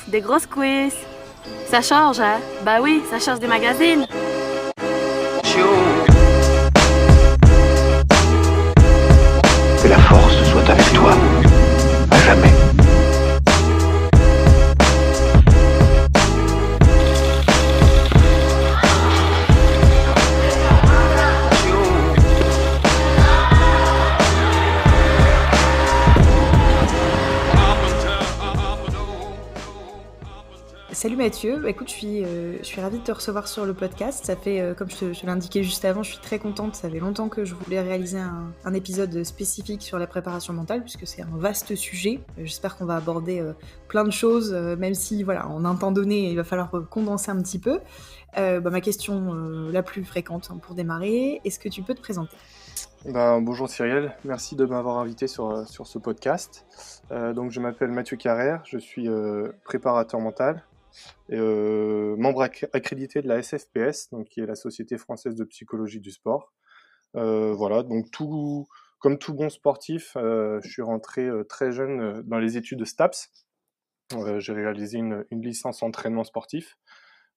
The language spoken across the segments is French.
des grosses quiz. Ça change, hein? Bah oui, ça change des magazines. Que la force soit avec toi, à jamais. Salut Mathieu, écoute, je suis ravie de te recevoir sur le podcast. Ça fait, comme je te l'indiquais juste avant, je suis très contente. Ça fait longtemps que je voulais réaliser un épisode spécifique sur la préparation mentale, puisque c'est un vaste sujet. J'espère qu'on va aborder plein de choses, même si, voilà, en un temps donné, il va falloir condenser un petit peu. Ma question la plus fréquente pour démarrer, est-ce que tu peux te présenter ? Bonjour Cyril, merci de m'avoir invité sur ce podcast. Donc je m'appelle Mathieu Carrère, je suis préparateur mental et membre accrédité de la SFPS, donc qui est la Société française de psychologie du sport. Voilà, donc comme tout bon sportif, je suis rentré très jeune dans les études de STAPS. J'ai réalisé une licence entraînement sportif.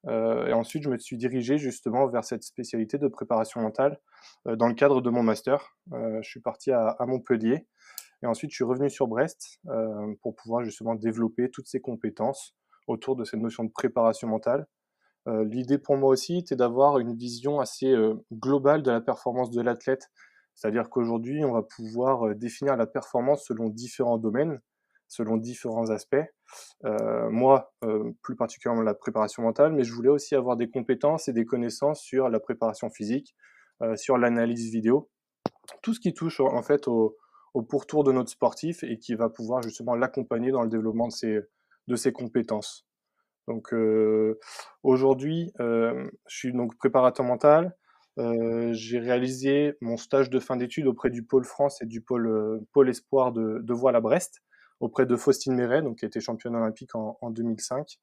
Et ensuite, je me suis dirigé justement vers cette spécialité de préparation mentale dans le cadre de mon master. Je suis parti à Montpellier et ensuite je suis revenu sur Brest pour pouvoir justement développer toutes ces compétences autour de cette notion de préparation mentale. L'idée pour moi aussi était d'avoir une vision assez globale de la performance de l'athlète. C'est-à-dire qu'aujourd'hui, on va pouvoir définir la performance selon différents domaines, selon différents aspects. Moi, plus particulièrement la préparation mentale, mais je voulais aussi avoir des compétences et des connaissances sur la préparation physique, sur l'analyse vidéo, tout ce qui touche en fait au pourtour de notre sportif et qui va pouvoir justement l'accompagner dans le développement de ses compétences. Donc aujourd'hui, je suis donc préparateur mental. J'ai réalisé mon stage de fin d'études auprès du pôle France et du pôle espoir de voile à Brest, auprès de Faustine Méret, donc qui a été championne olympique en 2005.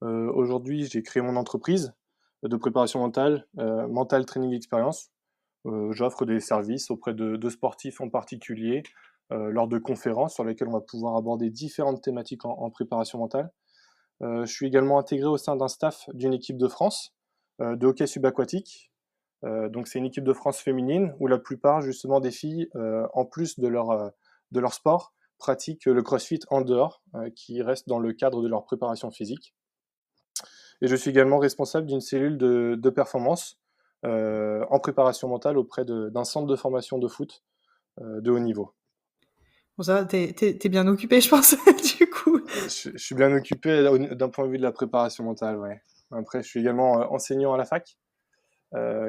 Aujourd'hui, j'ai créé mon entreprise de préparation mentale, Mental Training Experience. J'offre des services auprès de sportifs en particulier, lors de conférences sur lesquelles on va pouvoir aborder différentes thématiques en préparation mentale. Je suis également intégré au sein d'un staff d'une équipe de France de hockey subaquatique. Donc c'est une équipe de France féminine où la plupart justement des filles, en plus de leur sport, pratiquent le crossfit en dehors, qui reste dans le cadre de leur préparation physique. Et je suis également responsable d'une cellule de performance en préparation mentale auprès d'un centre de formation de foot de haut niveau. Bon, ça va, t'es bien occupé, je pense, du coup. Je suis bien occupé d'un point de vue de la préparation mentale, ouais. Après, je suis également enseignant à la fac,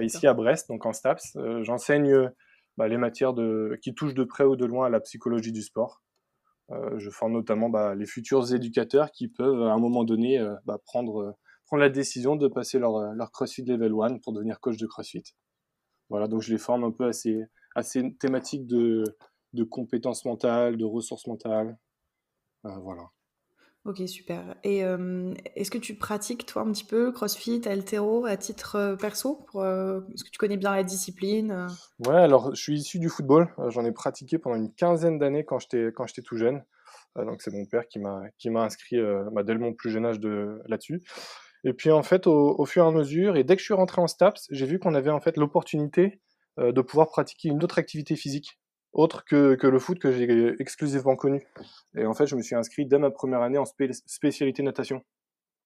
ici à Brest, donc en STAPS. J'enseigne les matières qui touchent de près ou de loin à la psychologie du sport. Je forme notamment les futurs éducateurs qui peuvent, à un moment donné, prendre la décision de passer leur CrossFit Level 1 pour devenir coach de CrossFit. Voilà, donc je les forme un peu à ces thématiques de compétences mentales, de ressources mentales. Voilà. Ok, super. Et est-ce que tu pratiques, toi, un petit peu CrossFit, haltéro, à titre perso est-ce que tu connais bien la discipline Ouais, alors je suis issu du football. J'en ai pratiqué pendant une quinzaine d'années quand j'étais tout jeune. Donc c'est mon père qui m'a inscrit dès mon plus jeune âge là-dessus. Et puis en fait, au fur et à mesure, et dès que je suis rentré en STAPS, j'ai vu qu'on avait en fait l'opportunité de pouvoir pratiquer une autre activité physique, autre que le foot que j'ai exclusivement connu. Et en fait, je me suis inscrit dès ma première année en spécialité natation.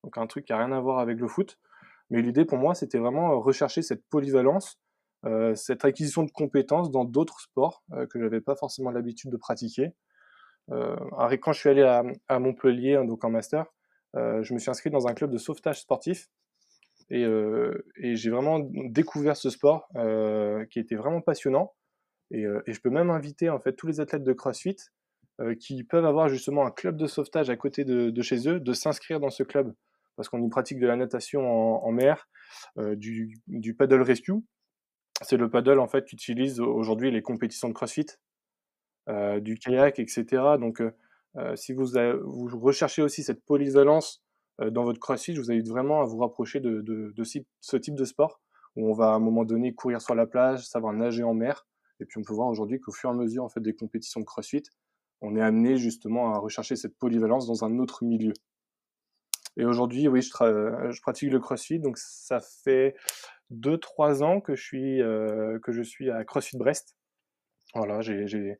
Donc un truc qui a rien à voir avec le foot. Mais l'idée pour moi, c'était vraiment rechercher cette polyvalence, cette acquisition de compétences dans d'autres sports que j'avais pas forcément l'habitude de pratiquer. Quand je suis allé à Montpellier, hein, donc en master, je me suis inscrit dans un club de sauvetage sportif et j'ai vraiment découvert ce sport qui était vraiment passionnant. Et je peux même inviter en fait tous les athlètes de CrossFit qui peuvent avoir justement un club de sauvetage à côté de chez eux, de s'inscrire dans ce club parce qu'on y pratique de la natation en mer, du paddle rescue. C'est le paddle en fait qu'utilisent aujourd'hui les compétitions de CrossFit, du kayak, etc. Donc, si vous recherchez aussi cette polyvalence dans votre CrossFit, je vous invite vraiment à vous rapprocher de ce type de sport où on va à un moment donné courir sur la plage, savoir nager en mer. Et puis on peut voir aujourd'hui qu'au fur et à mesure en fait, des compétitions de CrossFit, on est amené justement à rechercher cette polyvalence dans un autre milieu. Et aujourd'hui, oui, je pratique le CrossFit, donc ça fait 2-3 ans que je suis à CrossFit Brest. Voilà, j'ai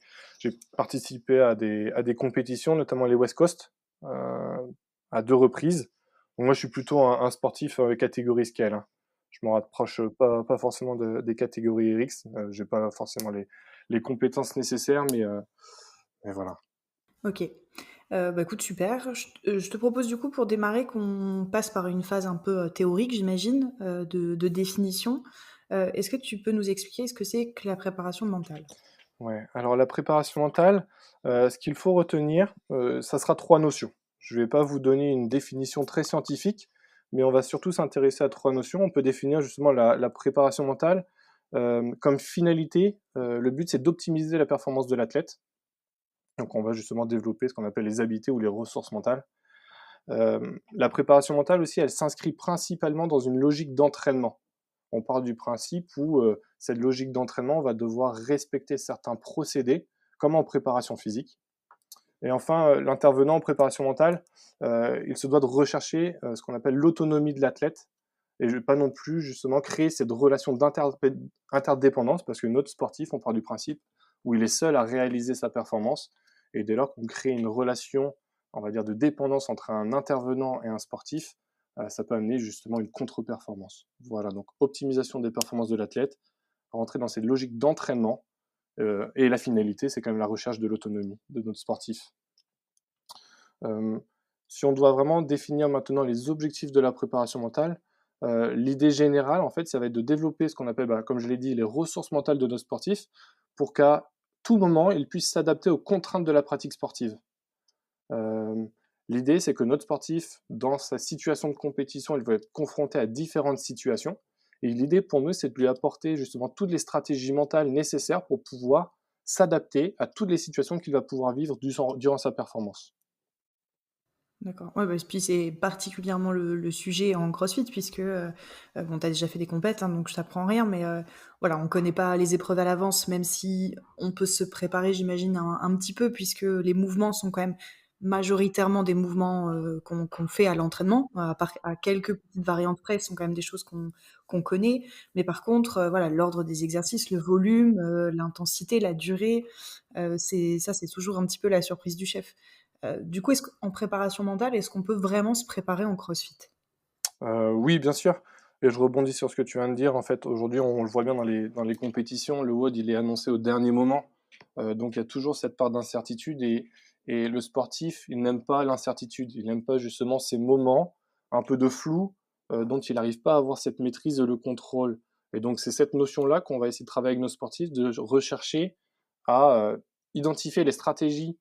participé à des compétitions, notamment les West Coast, à 2 reprises. Donc moi, je suis plutôt un sportif catégorie scale, hein. Je me rapproche pas forcément des catégories RX. J'ai pas forcément les compétences nécessaires, mais voilà. Ok. Bah écoute, super. Je te propose du coup pour démarrer qu'on passe par une phase un peu théorique, j'imagine, de définition. Est-ce que tu peux nous expliquer ce que c'est que la préparation mentale? Ouais, alors la préparation mentale, ce qu'il faut retenir, ça sera 3 notions. Je vais pas vous donner une définition très scientifique, mais on va surtout s'intéresser à 3 notions. On peut définir justement la préparation mentale, comme finalité, le but c'est d'optimiser la performance de l'athlète. Donc on va justement développer ce qu'on appelle les habiletés ou les ressources mentales. La préparation mentale aussi, elle s'inscrit principalement dans une logique d'entraînement. On part du principe où cette logique d'entraînement va devoir respecter certains procédés, comme en préparation physique. Et enfin, l'intervenant en préparation mentale, il se doit de rechercher ce qu'on appelle l'autonomie de l'athlète, et pas non plus justement créer cette relation d'interdépendance, parce que notre sportif, on part du principe où il est seul à réaliser sa performance, et dès lors qu'on crée une relation, on va dire, de dépendance entre un intervenant et un sportif, ça peut amener justement une contre-performance. Voilà, donc optimisation des performances de l'athlète, rentrer dans cette logique d'entraînement, et la finalité, c'est quand même la recherche de l'autonomie de notre sportif. Euh, Si on doit vraiment définir maintenant les objectifs de la préparation mentale, l'idée générale, en fait, ça va être de développer ce qu'on appelle, comme je l'ai dit, les ressources mentales de nos sportifs pour qu'à tout moment, ils puissent s'adapter aux contraintes de la pratique sportive. Euh, L'idée, c'est que notre sportif, dans sa situation de compétition, il va être confronté à différentes situations. Et l'idée pour nous, c'est de lui apporter justement toutes les stratégies mentales nécessaires pour pouvoir s'adapter à toutes les situations qu'il va pouvoir vivre durant sa performance. D'accord. Ouais, bah, puis c'est particulièrement le sujet en CrossFit puisque, bon, tu as déjà fait des compètes, hein, donc je t'apprends rien, mais voilà, on connaît pas les épreuves à l'avance, même si on peut se préparer, j'imagine, un petit peu puisque les mouvements sont quand même majoritairement des mouvements, qu'on fait à l'entraînement, à quelques petites variantes près, ce sont quand même des choses qu'on connaît. Mais par contre, voilà, l'ordre des exercices, le volume, l'intensité, la durée, c'est toujours un petit peu la surprise du chef. Du coup, en préparation mentale, est-ce qu'on peut vraiment se préparer en CrossFit? Oui, bien sûr. Et je rebondis sur ce que tu viens de dire. En fait, aujourd'hui, on le voit bien dans les compétitions, le WOD, il est annoncé au dernier moment. Donc, il y a toujours cette part d'incertitude. Et le sportif, il n'aime pas l'incertitude. Il n'aime pas justement ces moments un peu de flou dont il n'arrive pas à avoir cette maîtrise et le contrôle. Et donc, c'est cette notion-là qu'on va essayer de travailler avec nos sportifs, de rechercher à identifier les stratégies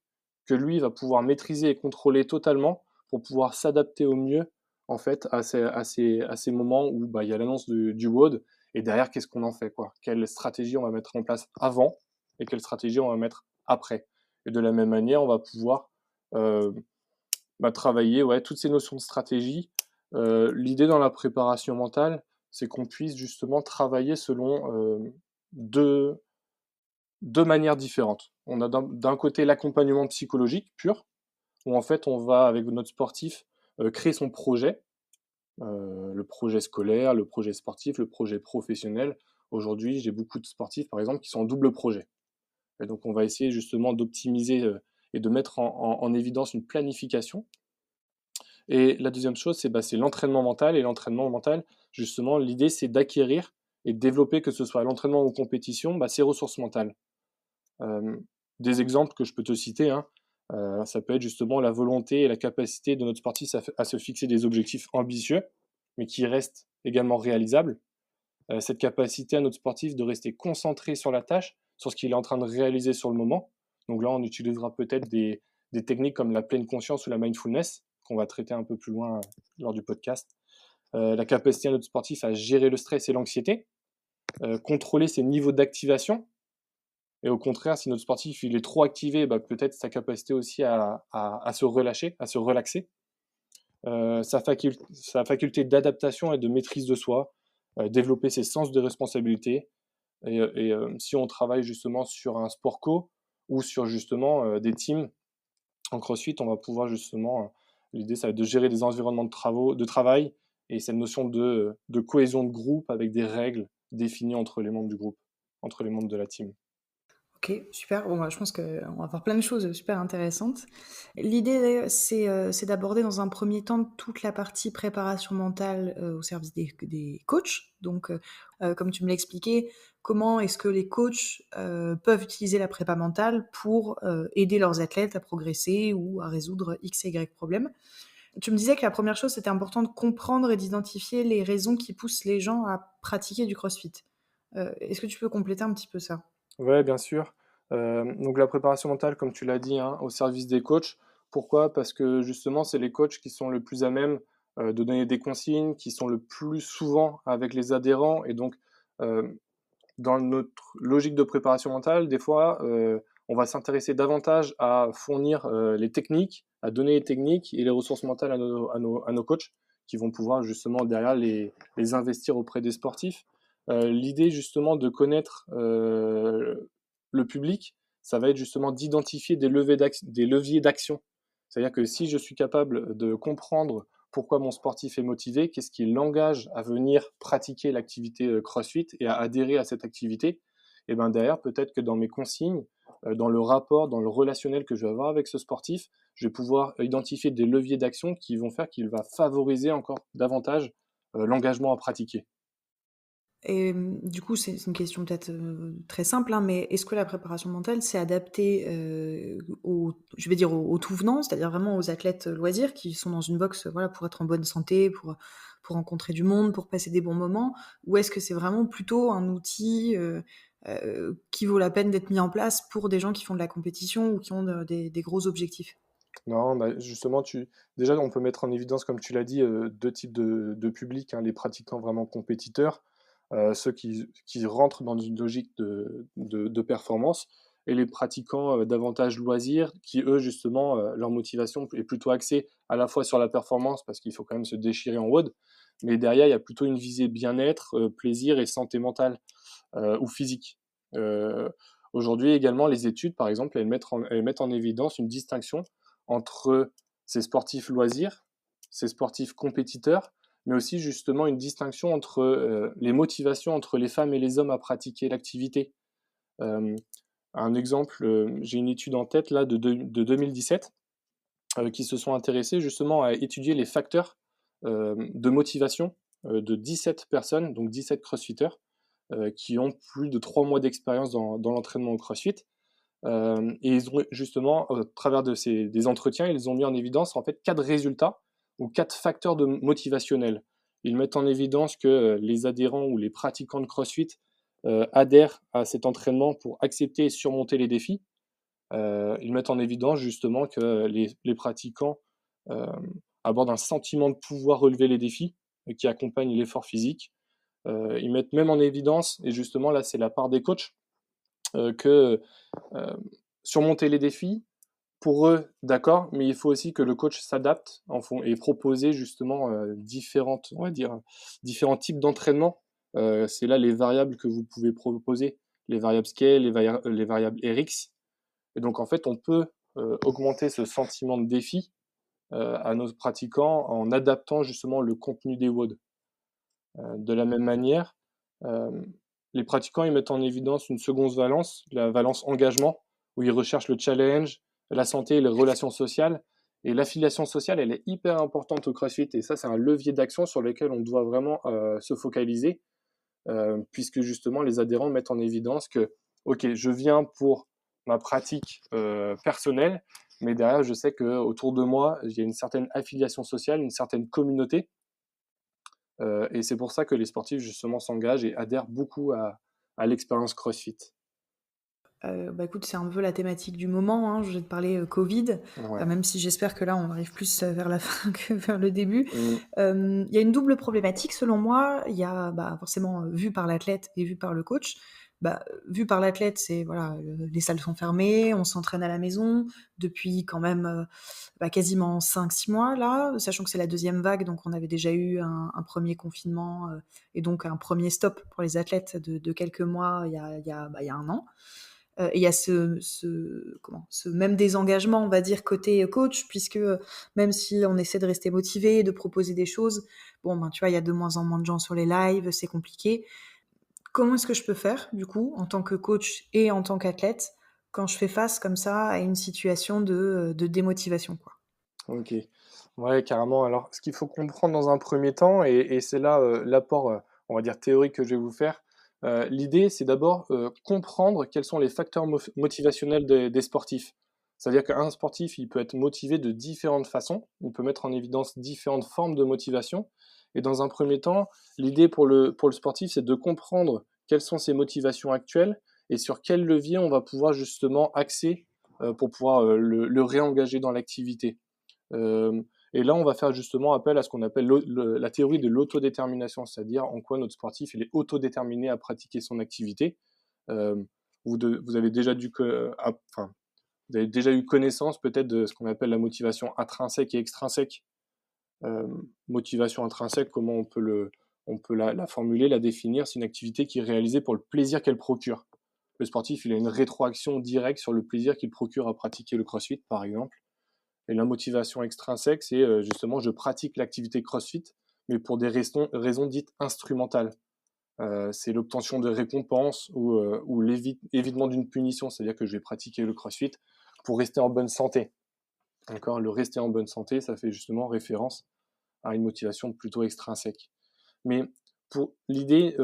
que lui va pouvoir maîtriser et contrôler totalement pour pouvoir s'adapter au mieux en fait, à ces moments où il y a l'annonce du WOD, et derrière, qu'est-ce qu'on en fait, quoi? Quelle stratégie on va mettre en place avant et quelle stratégie on va mettre après. Et de la même manière, on va pouvoir euh, travailler ouais, toutes ces notions de stratégie. L'idée dans la préparation mentale, c'est qu'on puisse justement travailler selon deux, deux manières différentes. On a d'un côté l'accompagnement psychologique pur, où en fait on va, avec notre sportif, créer son projet, le projet scolaire, le projet sportif, le projet professionnel. Aujourd'hui, j'ai beaucoup de sportifs, par exemple, qui sont en double projet. Et donc, on va essayer justement d'optimiser et de mettre en évidence une planification. Et la deuxième chose, c'est l'entraînement mental. Et l'entraînement mental, justement, l'idée, c'est d'acquérir et de développer, que ce soit à l'entraînement ou en compétition, ses ressources mentales. Euh, des exemples que je peux te citer, hein, ça peut être justement la volonté et la capacité de notre sportif à se fixer des objectifs ambitieux, mais qui restent également réalisables. Cette capacité à notre sportif de rester concentré sur la tâche, sur ce qu'il est en train de réaliser sur le moment. Donc là, on utilisera peut-être des techniques comme la pleine conscience ou la mindfulness, qu'on va traiter un peu plus loin lors du podcast. La capacité à notre sportif à gérer le stress et l'anxiété, contrôler ses niveaux d'activation. Et au contraire, si notre sportif il est trop activé, peut-être sa capacité aussi à se relâcher, à se relaxer. Sa faculté d'adaptation et de maîtrise de soi, développer ses sens de responsabilité. Et si on travaille justement sur un sport co ou sur justement des teams en CrossFit, on va pouvoir justement L'idée, ça va être de gérer des environnements de travail et cette notion de cohésion de groupe avec des règles définies entre les membres du groupe, entre les membres de la team. OK, super. Bon, bah, je pense qu'on va voir plein de choses super intéressantes. L'idée, c'est d'aborder dans un premier temps toute la partie préparation mentale, au service des coachs. Donc, comme tu me l'as expliqué, comment est-ce que les coachs, peuvent utiliser la prépa mentale pour, aider leurs athlètes à progresser ou à résoudre X et Y problème. Tu me disais que la première chose, c'était important de comprendre et d'identifier les raisons qui poussent les gens à pratiquer du CrossFit. Est-ce que tu peux compléter un petit peu ça? Ouais, bien sûr. Donc la préparation mentale, comme tu l'as dit, hein, au service des coachs. Pourquoi? Parce que justement, c'est les coachs qui sont le plus à même, de donner des consignes, qui sont le plus souvent avec les adhérents et donc, heu, dans notre logique de préparation mentale, des fois, on va s'intéresser davantage à fournir, les techniques, à donner les techniques et les ressources mentales à nos coachs, qui vont pouvoir justement derrière les investir auprès des sportifs. L'idée justement de connaître, le public, ça va être justement d'identifier des leviers d'action. C'est-à-dire que si je suis capable de comprendre pourquoi mon sportif est motivé, qu'est-ce qui l'engage à venir pratiquer l'activité CrossFit et à adhérer à cette activité, et ben derrière, peut-être que dans mes consignes, dans le rapport, dans le relationnel que je vais avoir avec ce sportif, je vais pouvoir identifier des leviers d'action qui vont faire qu'il va favoriser encore davantage l'engagement à pratiquer. Et du coup, c'est une question peut-être, très simple, hein, mais est-ce que la préparation mentale, c'est adapté, aux je vais dire aux tout venants, c'est-à-dire vraiment aux athlètes, loisirs qui sont dans une box, voilà, pour être en bonne santé, pour rencontrer du monde, pour passer des bons moments? Ou est-ce que c'est vraiment plutôt un outil, qui vaut la peine d'être mis en place pour des gens qui font de la compétition ou qui ont des gros objectifs? Non, bah, justement, déjà, on peut mettre en évidence, comme tu l'as dit, 2 types de publics, hein, les pratiquants vraiment compétiteurs, ceux qui rentrent dans une logique de performance et les pratiquants, davantage loisirs qui, eux, justement, leur motivation est plutôt axée à la fois sur la performance parce qu'il faut quand même se déchirer en WOD, mais derrière, il y a plutôt une visée bien-être, plaisir et santé mentale, ou physique. Heu, Aujourd'hui également, les études, par exemple, elles mettent en évidence une distinction entre ces sportifs loisirs, ces sportifs compétiteurs, mais aussi justement une distinction entre les motivations entre les femmes et les hommes à pratiquer l'activité. Euh, un exemple, j'ai une étude en tête là de 2017 qui se sont intéressés justement à étudier les facteurs de motivation de 17 personnes, donc 17 crossfitters, qui ont plus de 3 mois d'expérience dans l'entraînement au crossfit. Et ils ont justement, au travers des entretiens, ils ont mis en évidence en fait 4 résultats ou 4 facteurs motivationnels. Ils mettent en évidence que les adhérents ou les pratiquants de CrossFit adhèrent à cet entraînement pour accepter et surmonter les défis. Ils mettent en évidence justement que les pratiquants euh, abordent un sentiment de pouvoir relever les défis qui accompagne l'effort physique. Ils mettent même en évidence, et justement là c'est la part des coachs, que surmonter les défis, pour eux, d'accord, mais il faut aussi que le coach s'adapte et proposer justement on va dire, différents types d'entraînement. C'est là les variables que vous pouvez proposer, les variables scale, les variables RX. Et donc en fait, on peut augmenter ce sentiment de défi à nos pratiquants en adaptant justement le contenu des WOD. De la même manière, euh, les pratiquants ils mettent en évidence une seconde valence, la valence engagement, où ils recherchent le challenge, la santé et les relations sociales. Et l'affiliation sociale, elle est hyper importante au CrossFit. Et ça, c'est un levier d'action sur lequel on doit vraiment se focaliser, puisque justement, les adhérents mettent en évidence que, OK, je viens pour ma pratique personnelle, mais derrière, je sais qu'autour de moi, il y a une certaine affiliation sociale, une certaine communauté. Et c'est pour ça que les sportifs, justement, s'engagent et adhèrent beaucoup à l'expérience CrossFit. Bah, écoute, c'est un peu la thématique du moment, hein. Je vais te parler, Covid, Ouais. même si j'espère que là, on arrive plus, vers la fin que vers le début. Mm. Il y a une double problématique selon moi. Il y a, bah, forcément, vu par l'athlète et vu par le coach. Bah, vu par l'athlète, c'est voilà, les salles sont fermées, on s'entraîne à la maison depuis quand même, bah, quasiment 5-6 mois là, sachant que c'est la deuxième vague, donc on avait déjà eu un 1er confinement, et donc un premier stop pour les athlètes de quelques mois il y a, bah, il y a 1 an. Et il y a ce même désengagement, on va dire, côté coach, puisque même si on essaie de rester motivé, de proposer des choses, bon, ben, tu vois, il y a de moins en moins de gens sur les lives, c'est compliqué. Comment est-ce que je peux faire, du coup, en tant que coach et en tant qu'athlète, quand je fais face comme ça à une situation de démotivation, quoi? Ok, ouais, carrément. Alors, ce qu'il faut comprendre dans un premier temps, et c'est là l'apport, on va dire, théorique que je vais vous faire, l'idée, c'est d'abord comprendre quels sont les facteurs motivationnels des sportifs. C'est-à-dire qu'un sportif, il peut être motivé de différentes façons, il peut mettre en évidence différentes formes de motivation. Et dans un premier temps, l'idée pour le sportif, c'est de comprendre quelles sont ses motivations actuelles et sur quel levier on va pouvoir justement axer pour pouvoir le réengager dans l'activité. Euh, et là, on va faire justement appel à ce qu'on appelle la théorie de l'autodétermination, c'est-à-dire en quoi notre sportif il est autodéterminé à pratiquer son activité. Euh, vous avez déjà enfin, vous avez déjà eu connaissance peut-être de ce qu'on appelle la motivation intrinsèque et extrinsèque. Euh, Motivation intrinsèque, comment on peut la formuler, la définir, c'est une activité qui est réalisée pour le plaisir qu'elle procure. Le sportif, il a une rétroaction directe sur le plaisir qu'il procure à pratiquer le CrossFit, par exemple. Et la motivation extrinsèque, c'est justement, je pratique l'activité CrossFit, mais pour des raisons dites instrumentales. C'est l'obtention de récompenses ou l'évitement d'une punition, c'est-à-dire que je vais pratiquer le CrossFit pour rester en bonne santé. D'accord. Le rester en bonne santé, ça fait justement référence à une motivation plutôt extrinsèque. Mais pour l'idée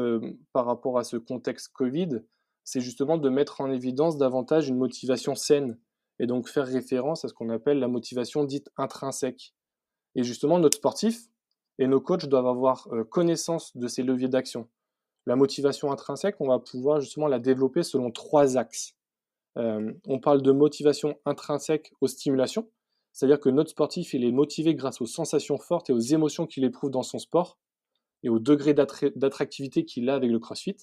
par rapport à ce contexte Covid, c'est justement de mettre en évidence davantage une motivation saine et donc faire référence à ce qu'on appelle la motivation dite intrinsèque. Et justement, notre sportif et nos coachs doivent avoir connaissance de ces leviers d'action. La motivation intrinsèque, on va pouvoir justement la développer selon 3 axes. On parle de motivation intrinsèque aux stimulations, c'est-à-dire que notre sportif il est motivé grâce aux sensations fortes et aux émotions qu'il éprouve dans son sport et au degré d'attractivité qu'il a avec le CrossFit.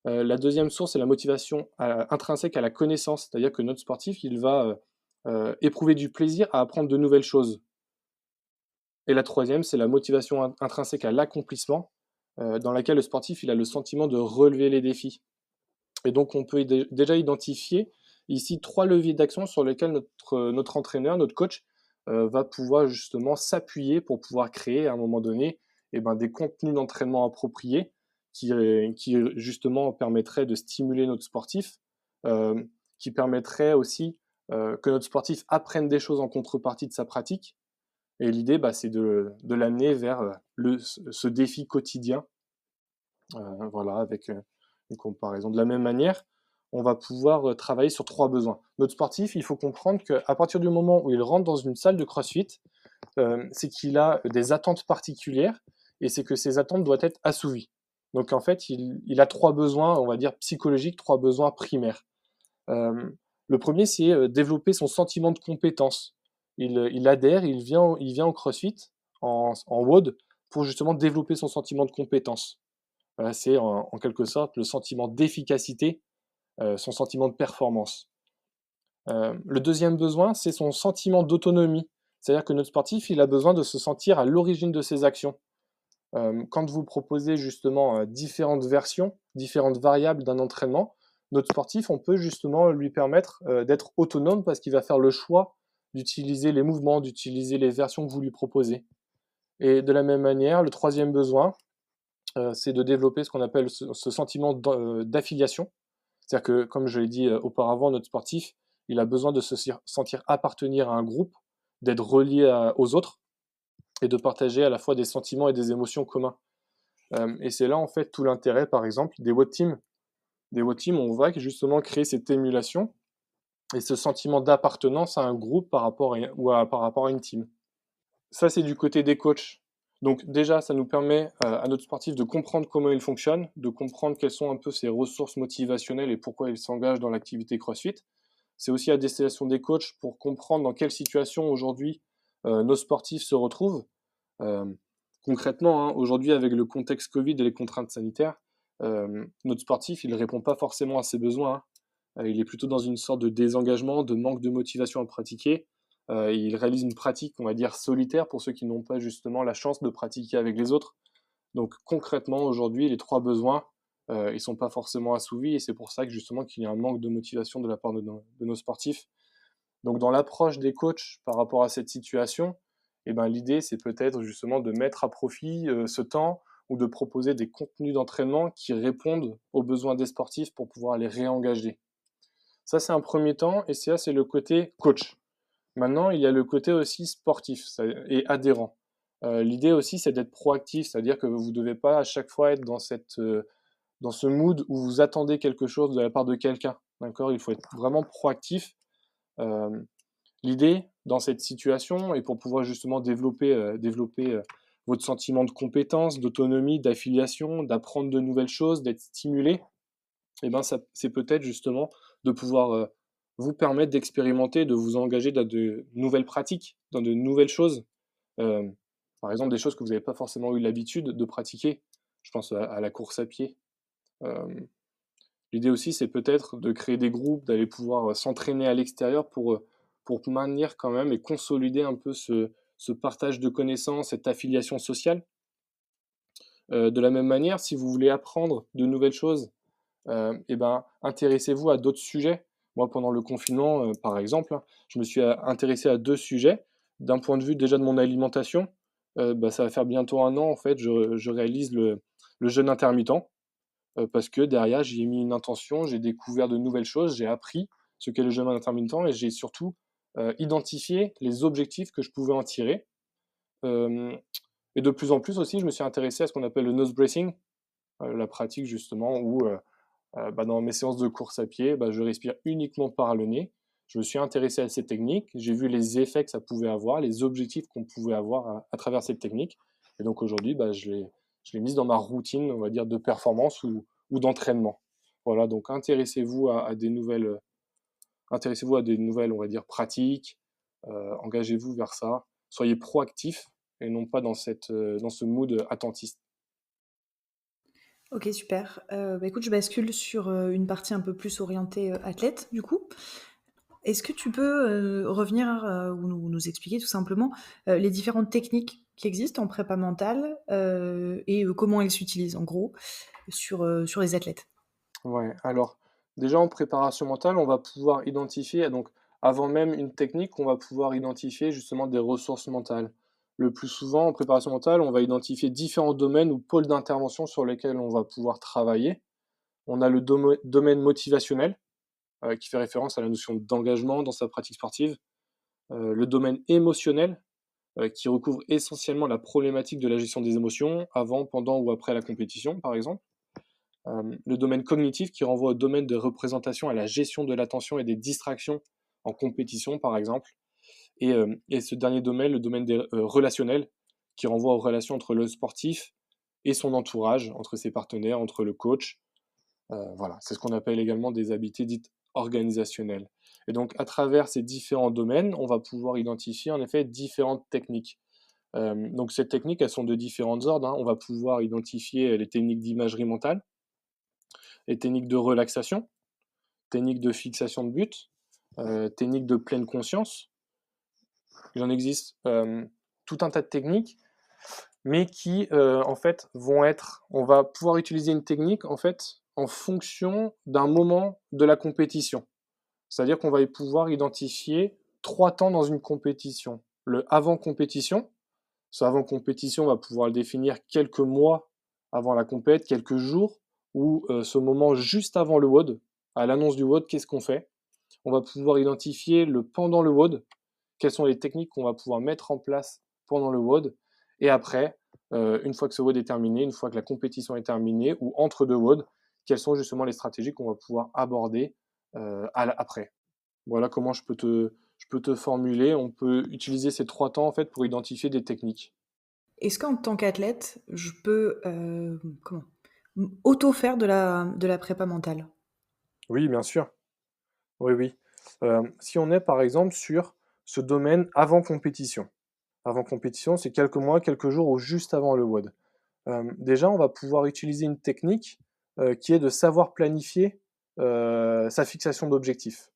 La deuxième source, c'est la motivation intrinsèque à la connaissance, c'est-à-dire que notre sportif, il va éprouver du plaisir à apprendre de nouvelles choses. Et la troisième, c'est la motivation intrinsèque à l'accomplissement, dans laquelle le sportif, il a le sentiment de relever les défis. Et donc, on peut déjà identifier ici 3 leviers d'action sur lesquels notre entraîneur, notre coach, va pouvoir justement s'appuyer pour pouvoir créer à un moment donné des contenus d'entraînement appropriés qui justement permettraient de stimuler notre sportif, qui permettraient aussi que notre sportif apprenne des choses en contrepartie de sa pratique. Et l'idée, c'est de l'amener vers ce défi quotidien, voilà, avec une comparaison. De la même manière, on va pouvoir travailler sur 3 besoins. Notre sportif, il faut comprendre qu'à partir du moment où il rentre dans une salle de CrossFit, c'est qu'il a des attentes particulières et c'est que ces attentes doivent être assouvies. Donc en fait, il a 3 besoins, on va dire psychologiques, 3 besoins primaires. Le premier, c'est développer son sentiment de compétence. Il adhère, il vient au CrossFit, en WOD, pour justement développer son sentiment de compétence. Voilà, c'est en quelque sorte le sentiment d'efficacité, son sentiment de performance. Le deuxième besoin, c'est son sentiment d'autonomie. C'est-à-dire que notre sportif, il a besoin de se sentir à l'origine de ses actions. Quand vous proposez justement différentes versions, différentes variables d'un entraînement, notre sportif, on peut justement lui permettre d'être autonome parce qu'il va faire le choix d'utiliser les mouvements, d'utiliser les versions que vous lui proposez. Et de la même manière, le troisième besoin, c'est de développer ce qu'on appelle ce sentiment d'affiliation. C'est-à-dire que, comme je l'ai dit auparavant, notre sportif, il a besoin de se sentir appartenir à un groupe, d'être relié aux autres et de partager à la fois des sentiments et des émotions communs. Et c'est là, en fait, tout l'intérêt, par exemple, des WOD Teams. Des WOD Teams, on va justement créer cette émulation et ce sentiment d'appartenance à un groupe par rapport à une team. Ça, c'est du côté des coachs. Donc déjà, ça nous permet à notre sportif de comprendre comment il fonctionne, de comprendre quelles sont un peu ses ressources motivationnelles et pourquoi il s'engage dans l'activité CrossFit. C'est aussi à destination des coachs pour comprendre dans quelle situation aujourd'hui nos sportifs se retrouvent. Concrètement, aujourd'hui, avec le contexte Covid et les contraintes sanitaires, notre sportif, il ne répond pas forcément à ses besoins. Il est plutôt dans une sorte de désengagement, de manque de motivation à pratiquer. Il réalise une pratique, on va dire, solitaire pour ceux qui n'ont pas justement la chance de pratiquer avec les autres. Donc concrètement, aujourd'hui, les 3 besoins, ils sont pas forcément assouvis et c'est pour ça que justement qu'il y a un manque de motivation de la part de nos sportifs. Donc dans l'approche des coachs par rapport à cette situation, eh ben, l'idée c'est peut-être justement de mettre à profit ce temps ou de proposer des contenus d'entraînement qui répondent aux besoins des sportifs pour pouvoir les réengager. Ça c'est un premier temps et ça c'est le côté coach. Maintenant il y a le côté aussi sportif et adhérent. L'idée aussi c'est d'être proactif, c'est-à-dire que vous ne devez pas à chaque fois être dans ce mood où vous attendez quelque chose de la part de quelqu'un. D'accord ? Il faut être vraiment proactif. Euh, L'idée dans cette situation, et pour pouvoir justement développer votre sentiment de compétence, d'autonomie, d'affiliation, d'apprendre de nouvelles choses, d'être stimulé, et ben c'est peut-être justement de pouvoir vous permettre d'expérimenter, de vous engager dans de nouvelles pratiques, dans de nouvelles choses. Euh, Par exemple, des choses que vous n'avez pas forcément eu l'habitude de pratiquer. Je pense à la course à pied. Euh, L'idée aussi, c'est peut-être de créer des groupes, d'aller pouvoir s'entraîner à l'extérieur pour maintenir quand même et consolider un peu ce partage de connaissances, cette affiliation sociale. De la même manière, si vous voulez apprendre de nouvelles choses, eh ben, intéressez-vous à d'autres sujets. Moi, pendant le confinement, par exemple, hein, je me suis intéressé à 2 sujets. D'un point de vue déjà de mon alimentation, bah, ça va faire bientôt 1 an, en fait, je réalise le jeûne intermittent. Parce que derrière, j'y ai mis une intention, j'ai découvert de nouvelles choses, j'ai appris ce qu'est le jeûne intermittent et j'ai surtout identifié les objectifs que je pouvais en tirer. Euh, et de plus en plus aussi, je me suis intéressé à ce qu'on appelle le nose breathing, la pratique justement où bah, dans mes séances de course à pied, bah, je respire uniquement par le nez. Je me suis intéressé à ces techniques, j'ai vu les effets que ça pouvait avoir, les objectifs qu'on pouvait avoir à travers cette technique. Et donc aujourd'hui, bah, je l'ai mise dans ma routine, on va dire, de performance ou d'entraînement. Voilà, donc intéressez-vous à des nouvelles, on va dire, pratiques, engagez-vous vers ça, soyez proactifs et non pas dans ce mood attentiste. Ok, super. Bah, écoute, je bascule sur une partie un peu plus orientée athlète, du coup. Est-ce que tu peux revenir ou nous expliquer tout simplement les différentes techniques qui existent en prépa mentale et comment elles s'utilisent, en gros, sur les athlètes? Ouais, alors déjà en préparation mentale, on va pouvoir identifier, donc avant même une technique, on va pouvoir identifier justement des ressources mentales. Le plus souvent en préparation mentale, on va identifier différents domaines ou pôles d'intervention sur lesquels on va pouvoir travailler. On a le domaine motivationnel, qui fait référence à la notion d'engagement dans sa pratique sportive. Le domaine émotionnel, qui recouvre essentiellement la problématique de la gestion des émotions avant, pendant ou après la compétition, par exemple. Le domaine cognitif qui renvoie au domaine de représentation à la gestion de l'attention et des distractions en compétition, par exemple. Et ce dernier domaine, le domaine des relationnels, qui renvoie aux relations entre le sportif et son entourage, entre ses partenaires, entre le coach. Voilà, c'est ce qu'on appelle également des habiletés dites organisationnelles. Et donc, à travers ces différents domaines, on va pouvoir identifier en effet différentes techniques. Donc, ces techniques, elles sont de différents ordres, hein. On va pouvoir identifier les techniques d'imagerie mentale, les techniques de relaxation, techniques de fixation de but, techniques de pleine conscience. Il en existe tout un tas de techniques, mais qui en fait on va pouvoir utiliser une technique en fait en fonction d'un moment de la compétition. C'est-à-dire qu'on va pouvoir identifier 3 temps dans une compétition. Le avant compétition, ce avant compétition, on va pouvoir le définir quelques mois avant la compète, quelques jours, ou ce moment juste avant le WOD, à l'annonce du WOD, qu'est-ce qu'on fait? On va pouvoir identifier le pendant le WOD, quelles sont les techniques qu'on va pouvoir mettre en place pendant le WOD, et après, une fois que ce WOD est terminé, une fois que la compétition est terminée, ou entre deux WOD, quelles sont justement les stratégies qu'on va pouvoir aborder après. Voilà comment je peux te formuler. On peut utiliser ces 3 temps en fait pour identifier des techniques. Est-ce qu'en tant qu'athlète, je peux auto-faire de la prépa mentale? Oui, bien sûr. Oui, oui. Si on est par exemple sur ce domaine avant compétition. Avant compétition, c'est quelques mois, quelques jours ou juste avant le WOD. Déjà, on va pouvoir utiliser une technique qui est de savoir planifier sa fixation d'objectifs.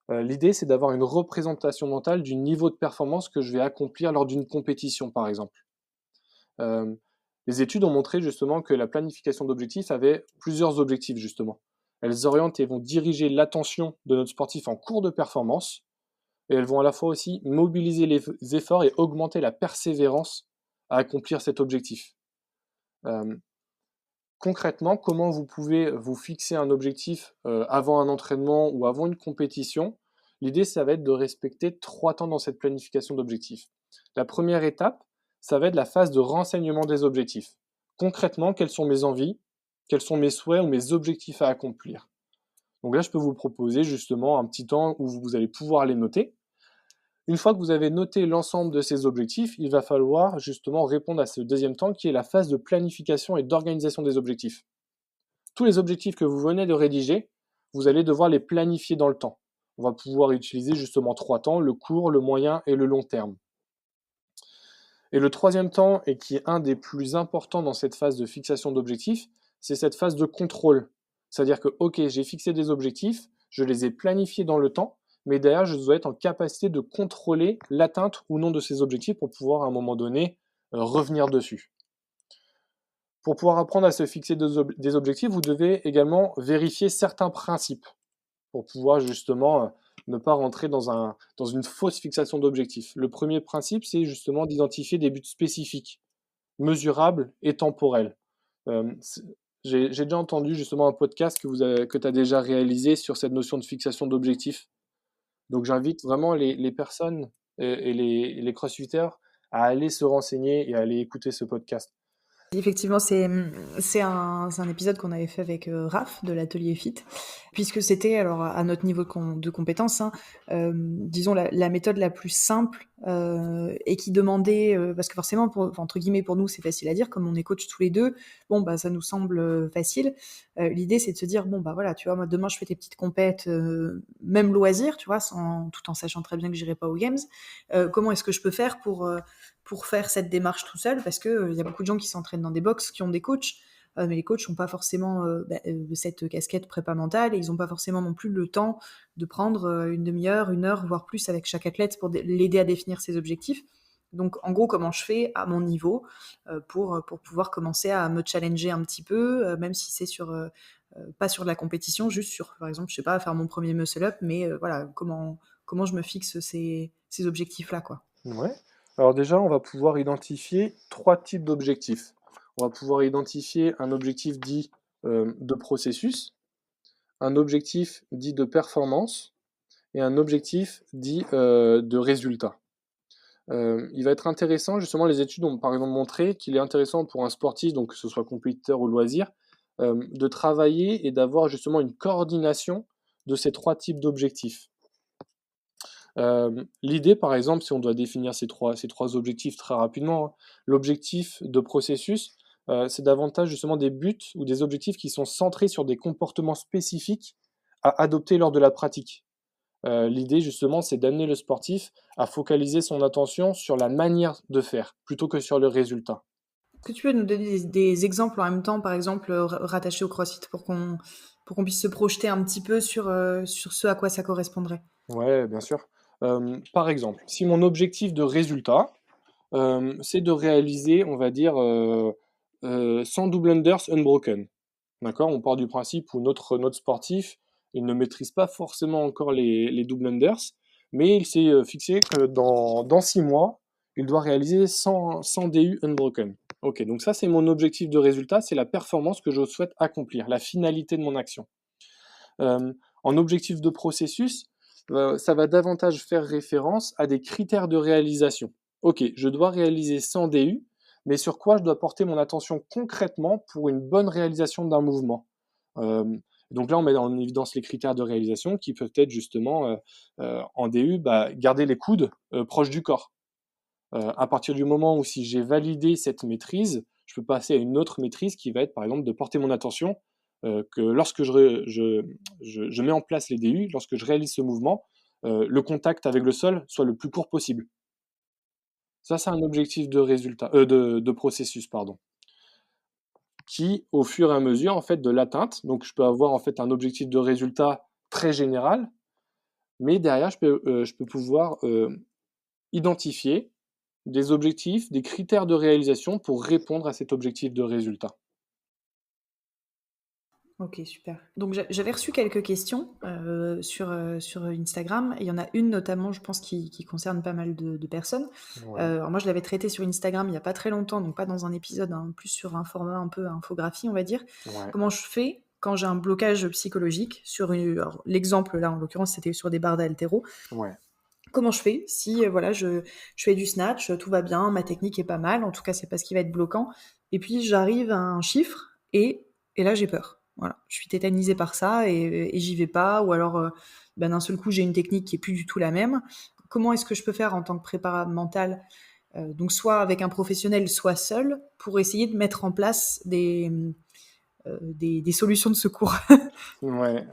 L'idée, c'est d'avoir une représentation mentale du niveau de performance que je vais accomplir lors d'une compétition, par exemple. Euh, Les études ont montré justement que la planification d'objectifs avait plusieurs objectifs justement. Elles orientent et vont diriger l'attention de notre sportif en cours de performance, et elles vont à la fois aussi mobiliser les efforts et augmenter la persévérance à accomplir cet objectif. Concrètement, comment vous pouvez vous fixer un objectif avant un entraînement ou avant une compétition? L'idée, ça va être de respecter 3 temps dans cette planification d'objectifs. La première étape, ça va être la phase de renseignement des objectifs. Concrètement, quelles sont mes envies, quels sont mes souhaits ou mes objectifs à accomplir? Donc là, je peux vous proposer justement un petit temps où vous allez pouvoir les noter. Une fois que vous avez noté l'ensemble de ces objectifs, il va falloir justement répondre à ce deuxième temps qui est la phase de planification et d'organisation des objectifs. Tous les objectifs que vous venez de rédiger, vous allez devoir les planifier dans le temps. On va pouvoir utiliser justement 3 temps, le court, le moyen et le long terme. Et le troisième temps, et qui est un des plus importants dans cette phase de fixation d'objectifs, c'est cette phase de contrôle. C'est-à-dire que, ok, j'ai fixé des objectifs, je les ai planifiés dans le temps, mais derrière, je dois être en capacité de contrôler l'atteinte ou non de ces objectifs pour pouvoir, à un moment donné, revenir dessus. Pour pouvoir apprendre à se fixer des objectifs, vous devez également vérifier certains principes pour pouvoir justement ne pas rentrer dans une fausse fixation d'objectifs. Le premier principe, c'est justement d'identifier des buts spécifiques, mesurables et temporels. J'ai déjà entendu justement un podcast que tu as déjà réalisé sur cette notion de fixation d'objectifs. Donc j'invite vraiment les personnes et les crossfitters à aller se renseigner et à aller écouter ce podcast. Effectivement, c'est un épisode qu'on avait fait avec Raph de l'atelier Fit, puisque c'était, alors à notre niveau de compétence, disons la méthode la plus simple et qui demandait, parce que forcément, entre guillemets, pour nous, c'est facile à dire, comme on est coach tous les deux, bon, bah, ça nous semble facile. L'idée, c'est de se dire, bon, bah voilà, tu vois, moi, demain, je fais tes petites compètes, même loisirs, tu vois, tout en sachant très bien que j'irai pas aux Games. Comment est-ce que je peux faire pour faire cette démarche tout seul, parce que y a beaucoup de gens qui s'entraînent dans des box, qui ont des coachs, mais les coachs n'ont pas forcément cette casquette prépa mentale, et ils n'ont pas forcément non plus le temps de prendre une demi-heure, 1 heure, voire plus avec chaque athlète pour l'aider à définir ses objectifs. Donc en gros, comment je fais à mon niveau pour pouvoir commencer à me challenger un petit peu, même si c'est pas sur de la compétition, juste sur, par exemple, je sais pas, faire mon premier muscle-up, mais voilà, comment je me fixe ces objectifs-là, quoi. Ouais. Alors déjà, on va pouvoir identifier 3 types d'objectifs. On va pouvoir identifier un objectif dit de processus, un objectif dit de performance et un objectif dit de résultat. Il va être intéressant, justement, les études ont par exemple montré qu'il est intéressant pour un sportif, donc que ce soit compétiteur ou loisir, de travailler et d'avoir justement une coordination de ces 3 types d'objectifs. L'idée, par exemple, si on doit définir ces trois objectifs très rapidement, hein, l'objectif de processus, c'est davantage justement des buts ou des objectifs qui sont centrés sur des comportements spécifiques à adopter lors de la pratique. L'idée, justement, c'est d'amener le sportif à focaliser son attention sur la manière de faire, plutôt que sur le résultat. Est-ce que tu peux nous donner des exemples en même temps, par exemple, rattachés au CrossFit, pour qu'on puisse se projeter un petit peu sur ce à quoi ça correspondrait? Ouais, bien sûr. Par exemple, si mon objectif de résultat, c'est de réaliser, on va dire, 100 double unders unbroken. D'accord? On part du principe où notre sportif, il ne maîtrise pas forcément encore les double unders, mais il s'est fixé que dans 6 mois, il doit réaliser 100 DU unbroken. Ok, donc ça c'est mon objectif de résultat, c'est la performance que je souhaite accomplir, la finalité de mon action. En objectif de processus, ça va davantage faire référence à des critères de réalisation. Ok, je dois réaliser 100 DU, mais sur quoi je dois porter mon attention concrètement pour une bonne réalisation d'un mouvement. Donc là, on met en évidence les critères de réalisation qui peuvent être justement en DU, garder les coudes proches du corps. À partir du moment où si j'ai validé cette maîtrise, je peux passer à une autre maîtrise qui va être par exemple de porter mon attention que lorsque je mets en place les DU, lorsque je réalise ce mouvement, le contact avec le sol soit le plus court possible. Ça, c'est un objectif de résultat, de processus, pardon, qui, au fur et à mesure en fait de l'atteinte, donc je peux avoir en fait un objectif de résultat très général, mais derrière je peux pouvoir identifier des objectifs, des critères de réalisation pour répondre à cet objectif de résultat. Ok, super. Donc j'avais reçu quelques questions sur Instagram. Et il y en a une notamment, je pense, qui concerne pas mal de personnes. Ouais. Alors moi, je l'avais traitée sur Instagram il n'y a pas très longtemps, donc pas dans un épisode, hein, plus sur un format un peu infographie, on va dire. Ouais. Comment je fais quand j'ai un blocage psychologique sur alors, l'exemple là, en l'occurrence, c'était sur des barres d'haltéro. Ouais. Comment je fais si voilà, je fais du snatch, tout va bien, ma technique est pas mal, en tout cas, c'est pas ce qui va être bloquant. Et puis j'arrive à un chiffre et là, j'ai peur. Voilà, je suis tétanisée par ça et j'y vais pas. Ou alors, d'un seul coup, j'ai une technique qui est plus du tout la même. Comment est-ce que je peux faire en tant que préparateur mental, donc soit avec un professionnel, soit seul, pour essayer de mettre en place des solutions de secours? Ouais,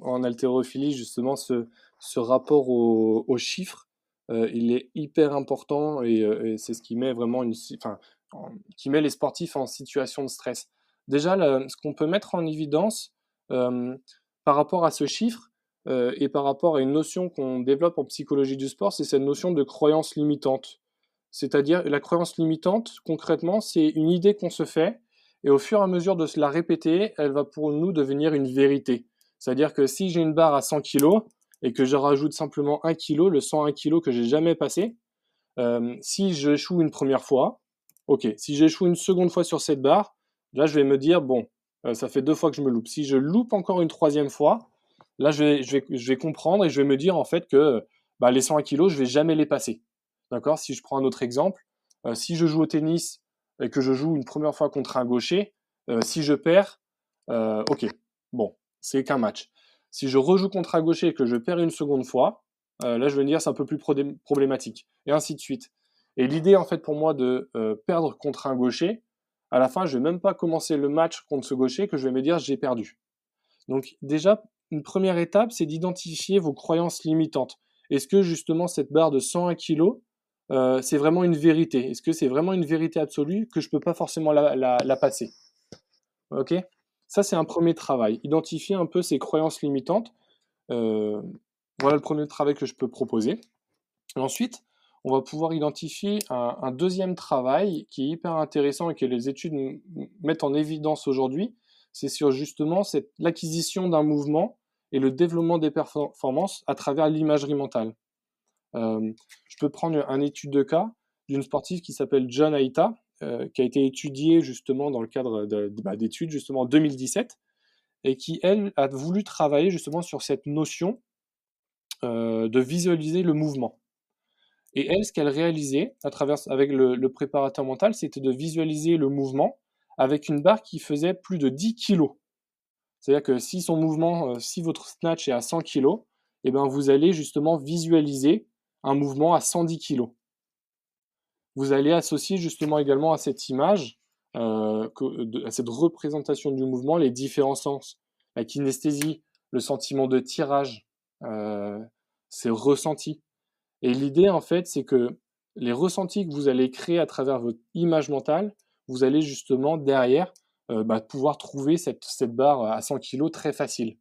en haltérophilie, justement, ce rapport aux chiffres, il est hyper important et c'est ce qui met vraiment qui met les sportifs en situation de stress. Déjà, ce qu'on peut mettre en évidence par rapport à ce chiffre et par rapport à une notion qu'on développe en psychologie du sport, c'est cette notion de croyance limitante. C'est-à-dire, la croyance limitante, concrètement, c'est une idée qu'on se fait et au fur et à mesure de se la répéter, elle va pour nous devenir une vérité. C'est-à-dire que si j'ai une barre à 100 kg et que je rajoute simplement 1 kg, le 101 kg que j'ai jamais passé, si j'échoue une première fois, ok. Si j'échoue une seconde fois sur cette barre, là je vais me dire, bon, ça fait 2 fois que je me loupe. Si je loupe encore une troisième fois, là je vais comprendre et je vais me dire en fait que les 101 kg, je vais jamais les passer. D'accord? Si je prends un autre exemple, si je joue au tennis et que je joue une première fois contre un gaucher, si je perds, ok, bon, c'est qu'un match. Si je rejoue contre un gaucher et que je perds une seconde fois, là je vais me dire c'est un peu plus problématique, et ainsi de suite. Et l'idée en fait pour moi de perdre contre un gaucher, à la fin je vais même pas commencer le match contre ce gaucher que je vais me dire j'ai perdu. Donc déjà, une première étape, c'est d'identifier vos croyances limitantes. Est-ce que justement cette barre de 101 kg, c'est vraiment une vérité? Est-ce que c'est vraiment une vérité absolue que je ne peux pas forcément la passer? Ok? Ça, c'est un premier travail. Identifier un peu ces croyances limitantes. Voilà le premier travail que je peux proposer. Et ensuite, on va pouvoir identifier un deuxième travail qui est hyper intéressant et que les études mettent en évidence aujourd'hui. C'est sur justement l'acquisition d'un mouvement et le développement des performances à travers l'imagerie mentale. Je peux prendre une étude de cas d'une sportive qui s'appelle John Aita, qui a été étudiée justement dans le cadre d'études justement en 2017 et qui, elle, a voulu travailler justement sur cette notion de visualiser le mouvement. Et elle, ce qu'elle réalisait avec le préparateur mental, c'était de visualiser le mouvement avec une barre qui faisait plus de 10 kg. C'est-à-dire que si son mouvement, si votre snatch est à 100 kg, eh ben vous allez justement visualiser un mouvement à 110 kg. Vous allez associer justement également à cette image, à cette représentation du mouvement, les différents sens. La kinesthésie, le sentiment de tirage, c'est ressenti. Et l'idée, en fait, c'est que les ressentis que vous allez créer à travers votre image mentale, vous allez justement derrière pouvoir trouver cette barre à 100 kg très facile.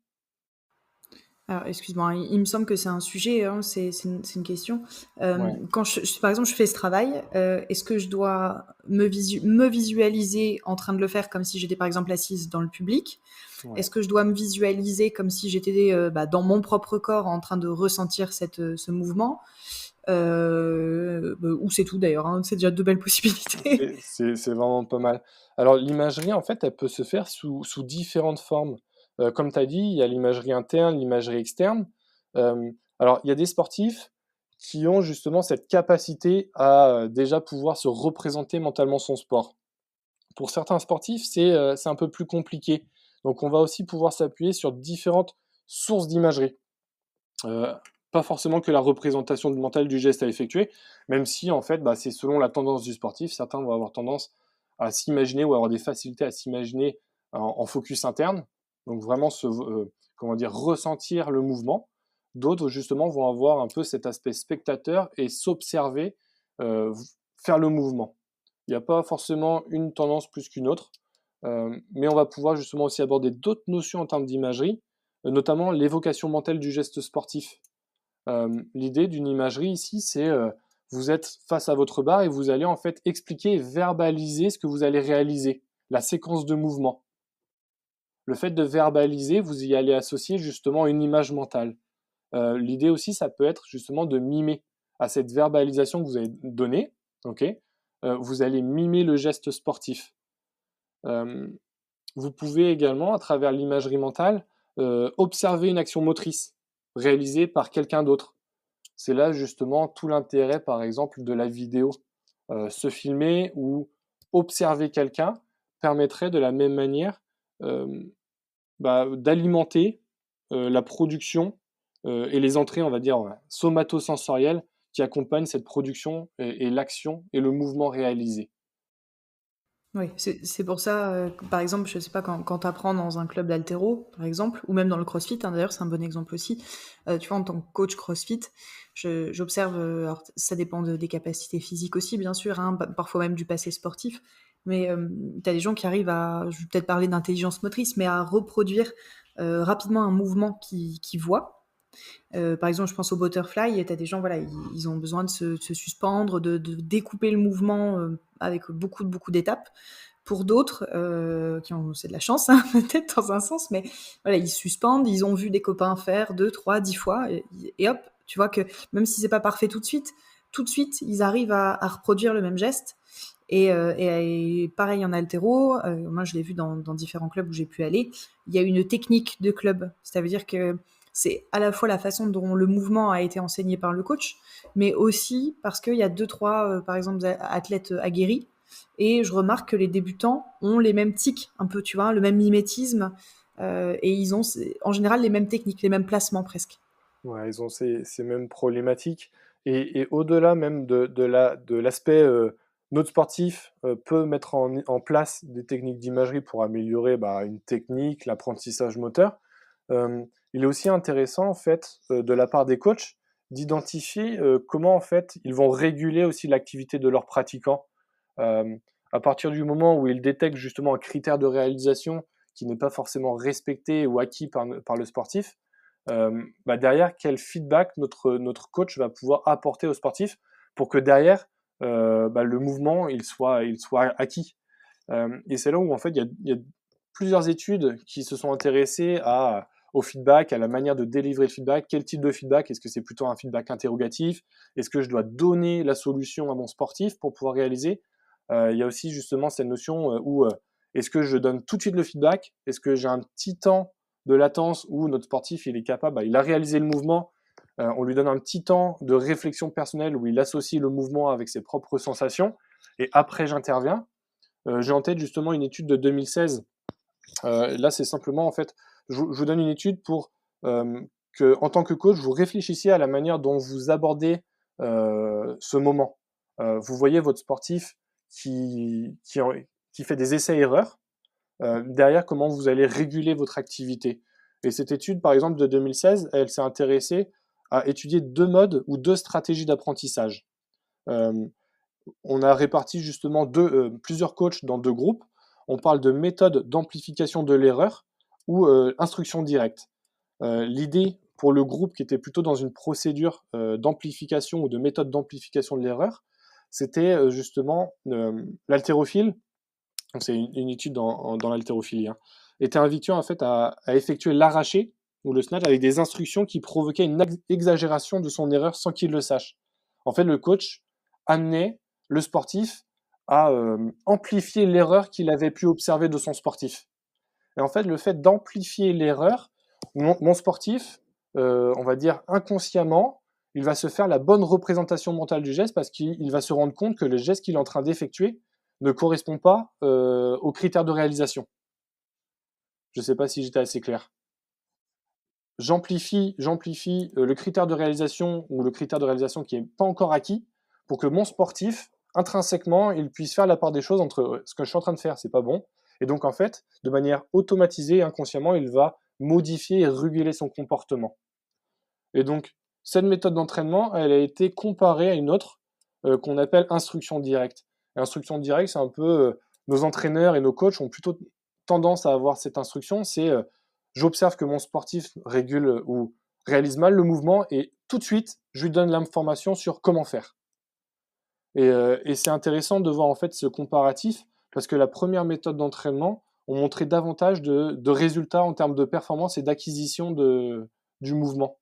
Alors, excuse-moi, il me semble que c'est un sujet, hein, c'est une question. Ouais. Quand par exemple, je fais ce travail, est-ce que je dois me visualiser en train de le faire comme si j'étais par exemple assise dans le public? Ouais. Est-ce que je dois me visualiser comme si j'étais dans mon propre corps en train de ressentir ce mouvement? Ou c'est tout d'ailleurs, hein, c'est déjà 2 belles possibilités. C'est vraiment pas mal. Alors l'imagerie, en fait, elle peut se faire sous différentes formes. Comme tu as dit, il y a l'imagerie interne, l'imagerie externe. Alors il y a des sportifs qui ont justement cette capacité à déjà pouvoir se représenter mentalement son sport. Pour certains sportifs, c'est un peu plus compliqué. Donc on va aussi pouvoir s'appuyer sur différentes sources d'imagerie. Pas forcément que la représentation mentale du geste à effectuer, même si en fait c'est selon la tendance du sportif. Certains vont avoir tendance à s'imaginer ou avoir des facilités à s'imaginer en focus interne, donc vraiment ressentir le mouvement. D'autres justement vont avoir un peu cet aspect spectateur et s'observer faire le mouvement. Il n'y a pas forcément une tendance plus qu'une autre, mais on va pouvoir justement aussi aborder d'autres notions en termes d'imagerie, notamment l'évocation mentale du geste sportif. L'idée d'une imagerie ici, c'est vous êtes face à votre barre et vous allez en fait expliquer et verbaliser ce que vous allez réaliser, la séquence de mouvement. Le fait de verbaliser, vous y allez associer justement une image mentale. L'idée aussi, ça peut être justement de mimer à cette verbalisation que vous avez donnée, ok. Vous allez mimer le geste sportif. Vous pouvez également, à travers l'imagerie mentale, observer une action motrice réalisée par quelqu'un d'autre. C'est là justement tout l'intérêt, par exemple, de la vidéo. Se filmer ou observer quelqu'un permettrait de la même manière d'alimenter la production et les entrées, on va dire, somatosensorielles qui accompagnent cette production et l'action et le mouvement réalisé. Oui, c'est pour ça, par exemple, je sais pas, quand tu apprends dans un club d'haltéro, par exemple, ou même dans le crossfit, hein, d'ailleurs, c'est un bon exemple aussi. Tu vois, en tant que coach crossfit, j'observe, alors ça dépend des capacités physiques aussi, bien sûr, hein, parfois même du passé sportif, mais tu as des gens qui arrivent je vais peut-être parler d'intelligence motrice, mais à reproduire rapidement un mouvement qu'ils voient. Par exemple, je pense au butterfly, tu as des gens, voilà, ils ont besoin de se suspendre, de découper le mouvement avec beaucoup d'étapes. Pour d'autres, c'est de la chance, hein, peut-être dans un sens, mais voilà, ils se suspendent, ils ont vu des copains faire 2, 3, 10 fois, et hop, tu vois que même si c'est pas parfait tout de suite, ils arrivent à reproduire le même geste. Et pareil en haltéro, moi je l'ai vu dans différents clubs où j'ai pu aller, il y a une technique de club. Ça veut dire que c'est à la fois la façon dont le mouvement a été enseigné par le coach, mais aussi parce qu'il y a 2-3, par exemple, athlètes aguerris, et je remarque que les débutants ont les mêmes tics, un peu, tu vois, le même mimétisme, et ils ont en général les mêmes techniques, les mêmes placements presque. Ouais, ils ont ces mêmes problématiques. Et au-delà même de l'aspect, notre sportif peut mettre en place des techniques d'imagerie pour améliorer une technique, l'apprentissage moteur. Il est aussi intéressant, en fait, de la part des coachs, d'identifier comment, en fait, ils vont réguler aussi l'activité de leurs pratiquants. Euh, à partir du moment où ils détectent justement un critère de réalisation qui n'est pas forcément respecté ou acquis par le sportif, derrière, quel feedback notre coach va pouvoir apporter au sportif pour que derrière, le mouvement il soit acquis. Et c'est là où en fait il y a plusieurs études qui se sont intéressées au feedback, à la manière de délivrer le feedback, quel type de feedback, est-ce que c'est plutôt un feedback interrogatif, est-ce que je dois donner la solution à mon sportif pour pouvoir réaliser. Il y a aussi justement cette notion où est-ce que je donne tout de suite le feedback, est-ce que j'ai un petit temps de latence où notre sportif il est capable, il a réalisé le mouvement, on lui donne un petit temps de réflexion personnelle où il associe le mouvement avec ses propres sensations, et après j'interviens. J'ai en tête justement une étude de 2016. Là, c'est simplement, en fait, je vous donne une étude pour que, en tant que coach, vous réfléchissiez à la manière dont vous abordez ce moment. Vous voyez votre sportif qui fait des essais-erreurs. Derrière, comment vous allez réguler votre activité. Et cette étude, par exemple, de 2016, elle s'est intéressée à étudier 2 modes ou 2 stratégies d'apprentissage. On a réparti justement plusieurs coachs dans 2 groupes. On parle de méthode d'amplification de l'erreur ou instruction directe. L'idée pour le groupe qui était plutôt dans une procédure d'amplification ou de méthode d'amplification de l'erreur, c'était justement l'haltérophile, c'est une étude dans l'haltérophilie, hein, était invité en fait à effectuer l'arraché ou le snatch avec des instructions qui provoquaient une exagération de son erreur sans qu'il le sache. En fait, le coach amenait le sportif à amplifier l'erreur qu'il avait pu observer de son sportif. Et en fait, le fait d'amplifier l'erreur, mon sportif, on va dire inconsciemment, il va se faire la bonne représentation mentale du geste parce qu'il va se rendre compte que le geste qu'il est en train d'effectuer ne correspond pas aux critères de réalisation. Je ne sais pas si j'étais assez clair. J'amplifie le critère de réalisation ou le critère de réalisation qui n'est pas encore acquis pour que mon sportif, intrinsèquement, il puisse faire la part des choses entre ce que je suis en train de faire, c'est pas bon. Et donc, en fait, de manière automatisée, inconsciemment, il va modifier et réguler son comportement. Et donc, cette méthode d'entraînement, elle a été comparée à une autre qu'on appelle instruction directe. Et instruction directe, c'est un peu nos entraîneurs et nos coachs ont plutôt tendance à avoir cette instruction, c'est j'observe que mon sportif régule ou réalise mal le mouvement et tout de suite, je lui donne l'information sur comment faire. Et c'est intéressant de voir en fait ce comparatif parce que la première méthode d'entraînement ont montré davantage de résultats en termes de performance et d'acquisition du mouvement.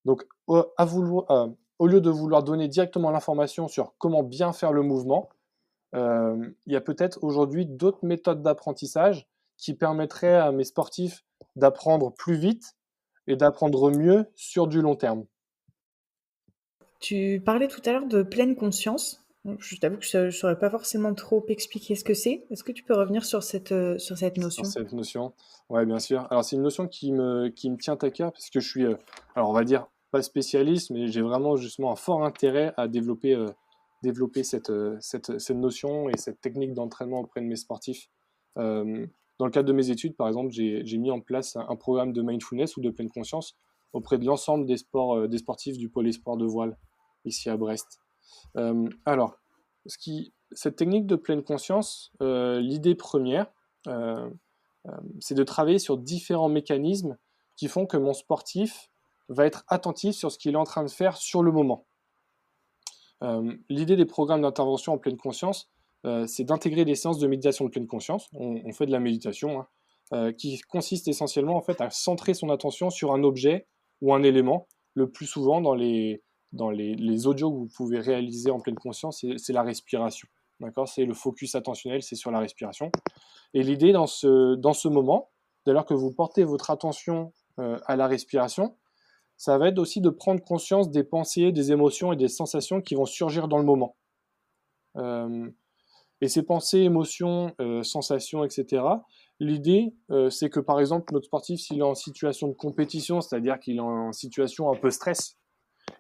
Donc, au lieu de vouloir donner directement l'information sur comment bien faire le mouvement, il y a peut-être aujourd'hui d'autres méthodes d'apprentissage qui permettraient à mes sportifs d'apprendre plus vite et d'apprendre mieux sur du long terme. Tu parlais tout à l'heure de pleine conscience. Je t'avoue que je ne saurais pas forcément trop expliquer ce que c'est. Est-ce que tu peux revenir sur cette Sur notion? cette notion. Ouais, bien sûr. Alors, c'est une notion qui me tient à cœur parce que je suis, alors on va dire, pas spécialiste, mais j'ai vraiment justement un fort intérêt à développer cette notion et cette technique d'entraînement auprès de mes sportifs. Dans le cadre de mes études, par exemple, j'ai mis en place un programme de mindfulness ou de pleine conscience auprès de l'ensemble des sportifs du pôle espoir de voile ici à Brest. Alors, cette technique de pleine conscience, l'idée première, euh, c'est de travailler sur différents mécanismes qui font que mon sportif va être attentif sur ce qu'il est en train de faire sur le moment. L'idée des programmes d'intervention en pleine conscience, c'est d'intégrer des séances de méditation de pleine conscience. On fait de la méditation, hein, qui consiste essentiellement en fait à centrer son attention sur un objet ou un élément. Le plus souvent dans les audios que vous pouvez réaliser en pleine conscience, c'est la respiration. D'accord, c'est le focus attentionnel, c'est sur la respiration. Et l'idée dans ce moment, dès lors que vous portez votre attention à la respiration, ça va être aussi de prendre conscience des pensées, des émotions et des sensations qui vont surgir dans le moment. Et ces pensées, émotions, sensations, etc., l'idée, c'est que par exemple, notre sportif, s'il est en situation de compétition, c'est-à-dire qu'il est en situation un peu stress,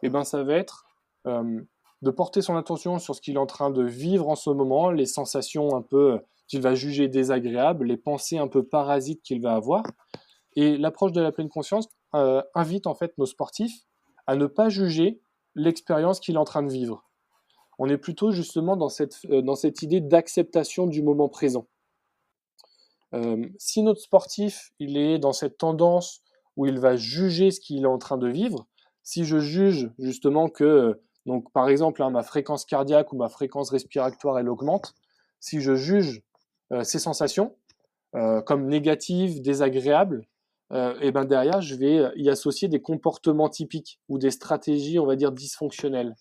et ben ça va être de porter son attention sur ce qu'il est en train de vivre en ce moment, les sensations un peu qu'il va juger désagréables, les pensées un peu parasites qu'il va avoir. Et l'approche de la pleine conscience invite en fait nos sportifs à ne pas juger l'expérience qu'il est en train de vivre. On est plutôt justement dans cette idée d'acceptation du moment présent. Si notre sportif il est dans cette tendance où il va juger ce qu'il est en train de vivre, si je juge justement que, donc par exemple, hein, ma fréquence cardiaque ou ma fréquence respiratoire elle augmente, si je juge ces sensations comme négatives, désagréables, et ben derrière je vais y associer des comportements typiques ou des stratégies, on va dire, dysfonctionnelles.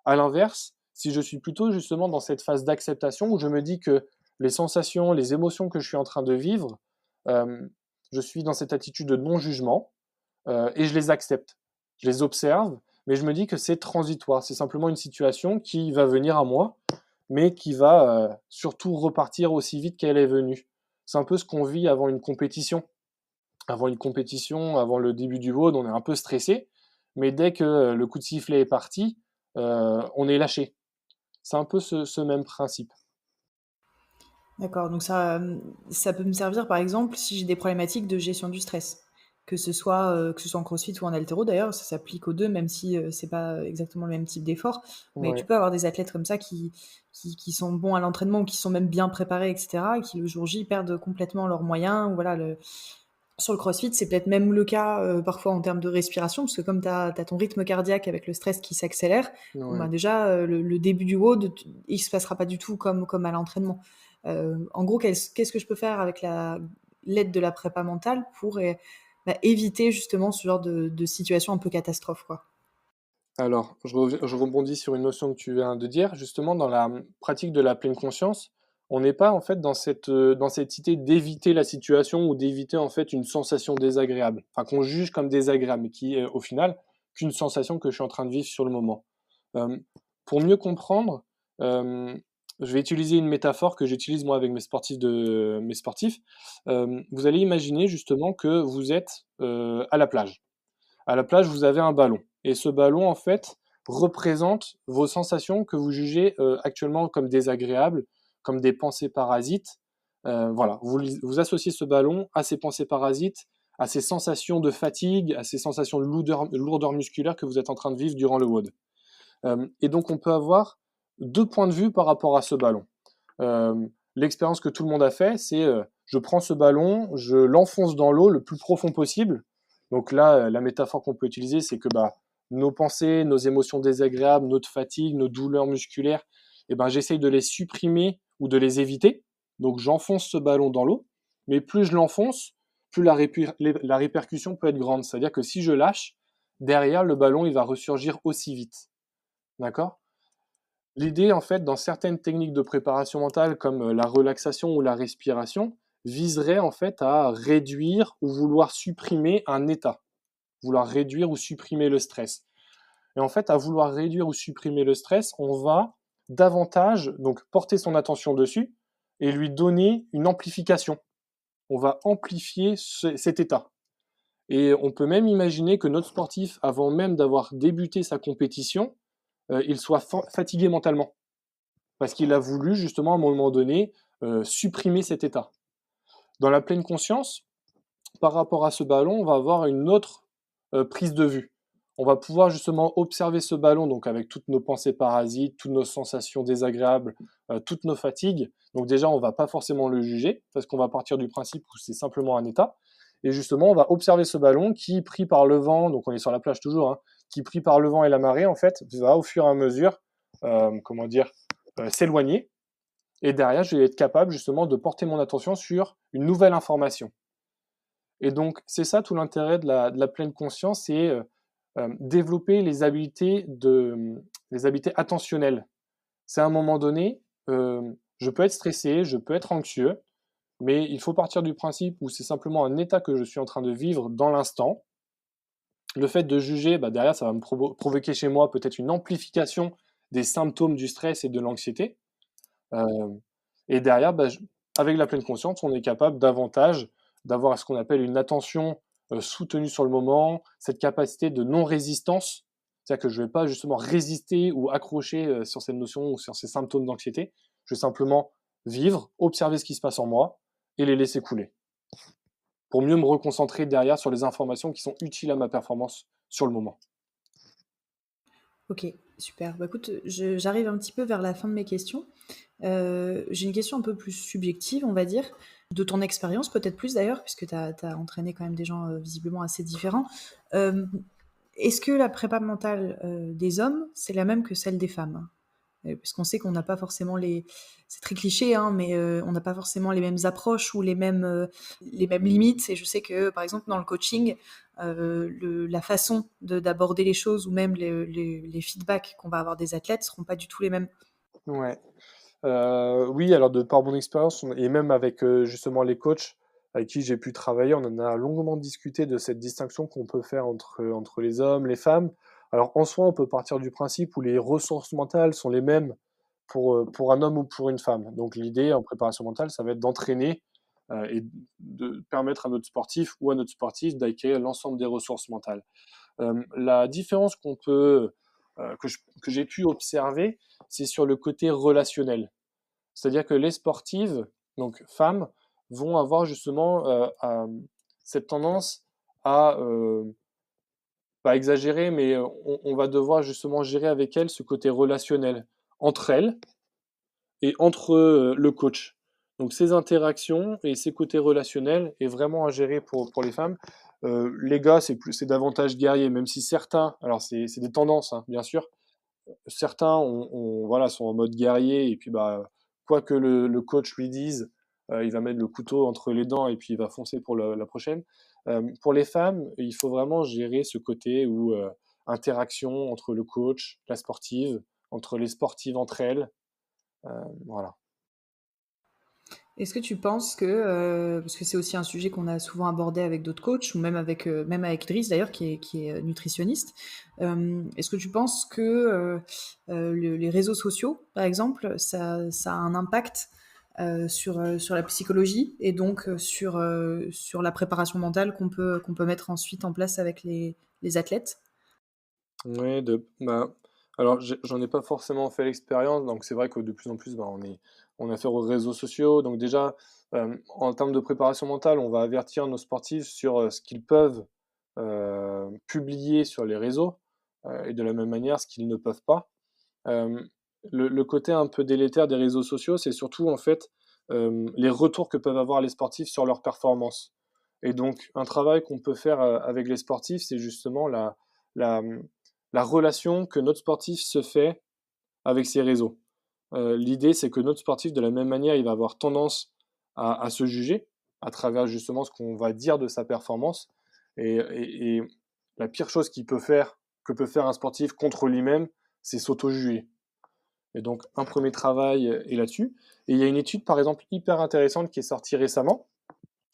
À l'inverse, si je suis plutôt justement dans cette phase d'acceptation où je me dis que les sensations, les émotions que je suis en train de vivre, euh, je suis dans cette attitude de non-jugement et je les accepte. Je les observe, mais je me dis que c'est transitoire. C'est simplement une situation qui va venir à moi, mais qui va surtout repartir aussi vite qu'elle est venue. C'est un peu ce qu'on vit avant une compétition. Avant une compétition, avant le début du WOD, on est un peu stressé, mais dès que le coup de sifflet est parti, on est lâché. C'est un peu ce même principe. D'accord, donc ça peut me servir par exemple si j'ai des problématiques de gestion du stress. Que ce soit en crossfit ou en haltéro d'ailleurs, ça s'applique aux deux, même si c'est pas exactement le même type d'effort. Mais tu Ouais. peux avoir des athlètes comme ça qui sont bons à l'entraînement, ou qui sont même bien préparés, etc., et qui le jour J perdent complètement leurs moyens. Ou voilà, sur le crossfit, c'est peut-être même le cas parfois en termes de respiration, parce que comme tu as ton rythme cardiaque avec le stress qui s'accélère, bon, Ouais. bah déjà le début du WOD, il se passera pas du tout comme à l'entraînement. En gros, qu'est-ce que je peux faire avec l'aide de la prépa mentale pour éviter justement ce genre de situation un peu catastrophe, quoi. Alors, je rebondis sur une notion que tu viens de dire. Justement, dans la pratique de la pleine conscience, on n'est pas en fait dans cette idée d'éviter la situation ou d'éviter en fait une sensation désagréable, enfin qu'on juge comme désagréable, mais qui est au final qu'une sensation que je suis en train de vivre sur le moment. Euh, pour mieux comprendre, euh, je vais utiliser une métaphore que j'utilise moi avec mes sportifs. Vous allez imaginer justement que vous êtes à la plage. À la plage, vous avez un ballon. Et ce ballon, en fait, représente vos sensations que vous jugez actuellement comme désagréables, comme des pensées parasites. Voilà, vous associez ce ballon à ces pensées parasites, à ces sensations de fatigue, à ces sensations de lourdeur musculaire que vous êtes en train de vivre durant le WOD. Et donc, on peut avoir deux points de vue par rapport à ce ballon. Euh, L'expérience que tout le monde a fait, c'est je prends ce ballon, je l'enfonce dans l'eau le plus profond possible. Donc là, la métaphore qu'on peut utiliser, c'est que nos pensées, nos émotions désagréables, notre fatigue, nos douleurs musculaires, eh ben, j'essaye de les supprimer ou de les éviter. Donc j'enfonce ce ballon dans l'eau, mais plus je l'enfonce, plus la répercussion peut être grande. C'est-à-dire que si je lâche, derrière, le ballon, il va ressurgir aussi vite. D'accord? L'idée, en fait, dans certaines techniques de préparation mentale, comme la relaxation ou la respiration, viserait en fait à réduire ou vouloir supprimer un état, vouloir réduire ou supprimer le stress. Et en fait, à vouloir réduire ou supprimer le stress, on va davantage donc porter son attention dessus et lui donner une amplification. On va amplifier cet état. Et on peut même imaginer que notre sportif, avant même d'avoir débuté sa compétition, il soit fatigué mentalement. Parce qu'il a voulu justement à un moment donné supprimer cet état. Dans la pleine conscience, par rapport à ce ballon, on va avoir une autre prise de vue. On va pouvoir justement observer ce ballon, donc avec toutes nos pensées parasites, toutes nos sensations désagréables, toutes nos fatigues. Donc déjà, on ne va pas forcément le juger, parce qu'on va partir du principe où c'est simplement un état. Et justement, on va observer ce ballon qui, pris par le vent, donc on est sur la plage toujours, hein, qui, pris par le vent et la marée, en fait, va au fur et à mesure, s'éloigner. Et derrière, je vais être capable justement de porter mon attention sur une nouvelle information. Et donc, c'est ça tout l'intérêt de la pleine conscience, c'est développer les habiletés attentionnelles. C'est à un moment donné, je peux être stressé, je peux être anxieux, mais il faut partir du principe où c'est simplement un état que je suis en train de vivre dans l'instant. Le fait de juger, derrière, ça va me provoquer chez moi peut-être une amplification des symptômes du stress et de l'anxiété. Et derrière, avec la pleine conscience, on est capable davantage d'avoir ce qu'on appelle une attention soutenue sur le moment, cette capacité de non-résistance, c'est-à-dire que je ne vais pas justement résister ou accrocher sur cette notion ou sur ces symptômes d'anxiété, je vais simplement vivre, observer ce qui se passe en moi et les laisser couler, pour mieux me reconcentrer derrière sur les informations qui sont utiles à ma performance sur le moment. Ok, super. Écoute, j'arrive un petit peu vers la fin de mes questions. J'ai une question un peu plus subjective, on va dire, de ton expérience, peut-être plus d'ailleurs, puisque tu as entraîné quand même des gens visiblement assez différents. Est-ce que la prépa mentale des hommes, c'est la même que celle des femmes ? Parce qu'on sait qu'on n'a pas forcément c'est très cliché, hein, mais on n'a pas forcément les mêmes approches ou les mêmes limites. Et je sais que, par exemple, dans le coaching, la façon d'aborder les choses ou même les feedbacks qu'on va avoir des athlètes seront pas du tout les mêmes. Ouais. Oui, alors de par mon expérience, et même avec justement les coachs avec qui j'ai pu travailler, on en a longuement discuté de cette distinction qu'on peut faire entre les hommes, les femmes. Alors en soi, on peut partir du principe où les ressources mentales sont les mêmes pour un homme ou pour une femme. Donc l'idée en préparation mentale, ça va être d'entraîner et de permettre à notre sportif ou à notre sportive d'acquérir l'ensemble des ressources mentales. La différence que j'ai pu observer, c'est sur le côté relationnel. C'est-à-dire que les sportives, donc femmes, vont avoir justement cette tendance à, pas exagérer, mais on va devoir justement gérer avec elles ce côté relationnel entre elles et entre le coach. Donc ces interactions et ces côtés relationnels est vraiment à gérer pour les femmes. Les gars, c'est davantage guerrier, même si certains, alors c'est des tendances, hein, bien sûr, certains voilà, sont en mode guerrier et puis quoi que le coach lui dise, il va mettre le couteau entre les dents et puis il va foncer pour la prochaine. Pour les femmes, il faut vraiment gérer ce côté où interaction entre le coach, la sportive, entre les sportives entre elles, voilà. Est-ce que tu penses que, parce que c'est aussi un sujet qu'on a souvent abordé avec d'autres coachs, ou même avec Driss d'ailleurs, qui est nutritionniste, est-ce que tu penses que les réseaux sociaux, par exemple, ça a un impact sur la psychologie et donc sur la préparation mentale qu'on peut mettre ensuite en place avec les athlètes? Ouais, alors j'en ai pas forcément fait l'expérience, donc c'est vrai que de plus en plus, on a affaire aux réseaux sociaux. Donc déjà, en termes de préparation mentale, on va avertir nos sportifs sur ce qu'ils peuvent publier sur les réseaux, et de la même manière ce qu'ils ne peuvent pas. Le côté un peu délétère des réseaux sociaux, c'est surtout en fait les retours que peuvent avoir les sportifs sur leur performance. Et donc un travail qu'on peut faire avec les sportifs, c'est justement la la relation que notre sportif se fait avec ses réseaux. L'idée, c'est que notre sportif, de la même manière, il va avoir tendance à se juger à travers justement ce qu'on va dire de sa performance. Et la pire chose que peut faire un sportif contre lui-même, c'est s'auto-juger. Et donc, un premier travail est là-dessus. Et il y a une étude, par exemple, hyper intéressante qui est sortie récemment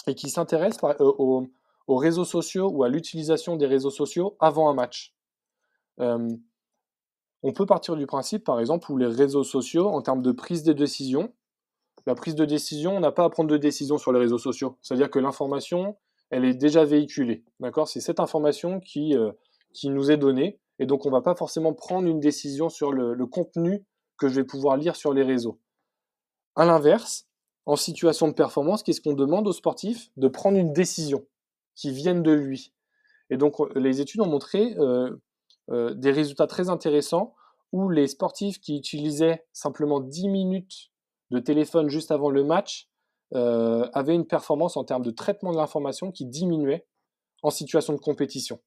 et qui s'intéresse aux réseaux sociaux ou à l'utilisation des réseaux sociaux avant un match. Euh, on peut partir du principe, par exemple, où les réseaux sociaux, en termes de prise de décision, la prise de décision, on n'a pas à prendre de décision sur les réseaux sociaux. C'est-à-dire que l'information, elle est déjà véhiculée. D'accord ? C'est cette information qui nous est donnée. Et donc, on ne va pas forcément prendre une décision sur le contenu que je vais pouvoir lire sur les réseaux. À l'inverse, en situation de performance, qu'est-ce qu'on demande aux sportifs ? De prendre une décision qui vienne de lui. Et donc, les études ont montré des résultats très intéressants où les sportifs qui utilisaient simplement 10 minutes de téléphone juste avant le match avaient une performance en termes de traitement de l'information qui diminuait en situation de compétition.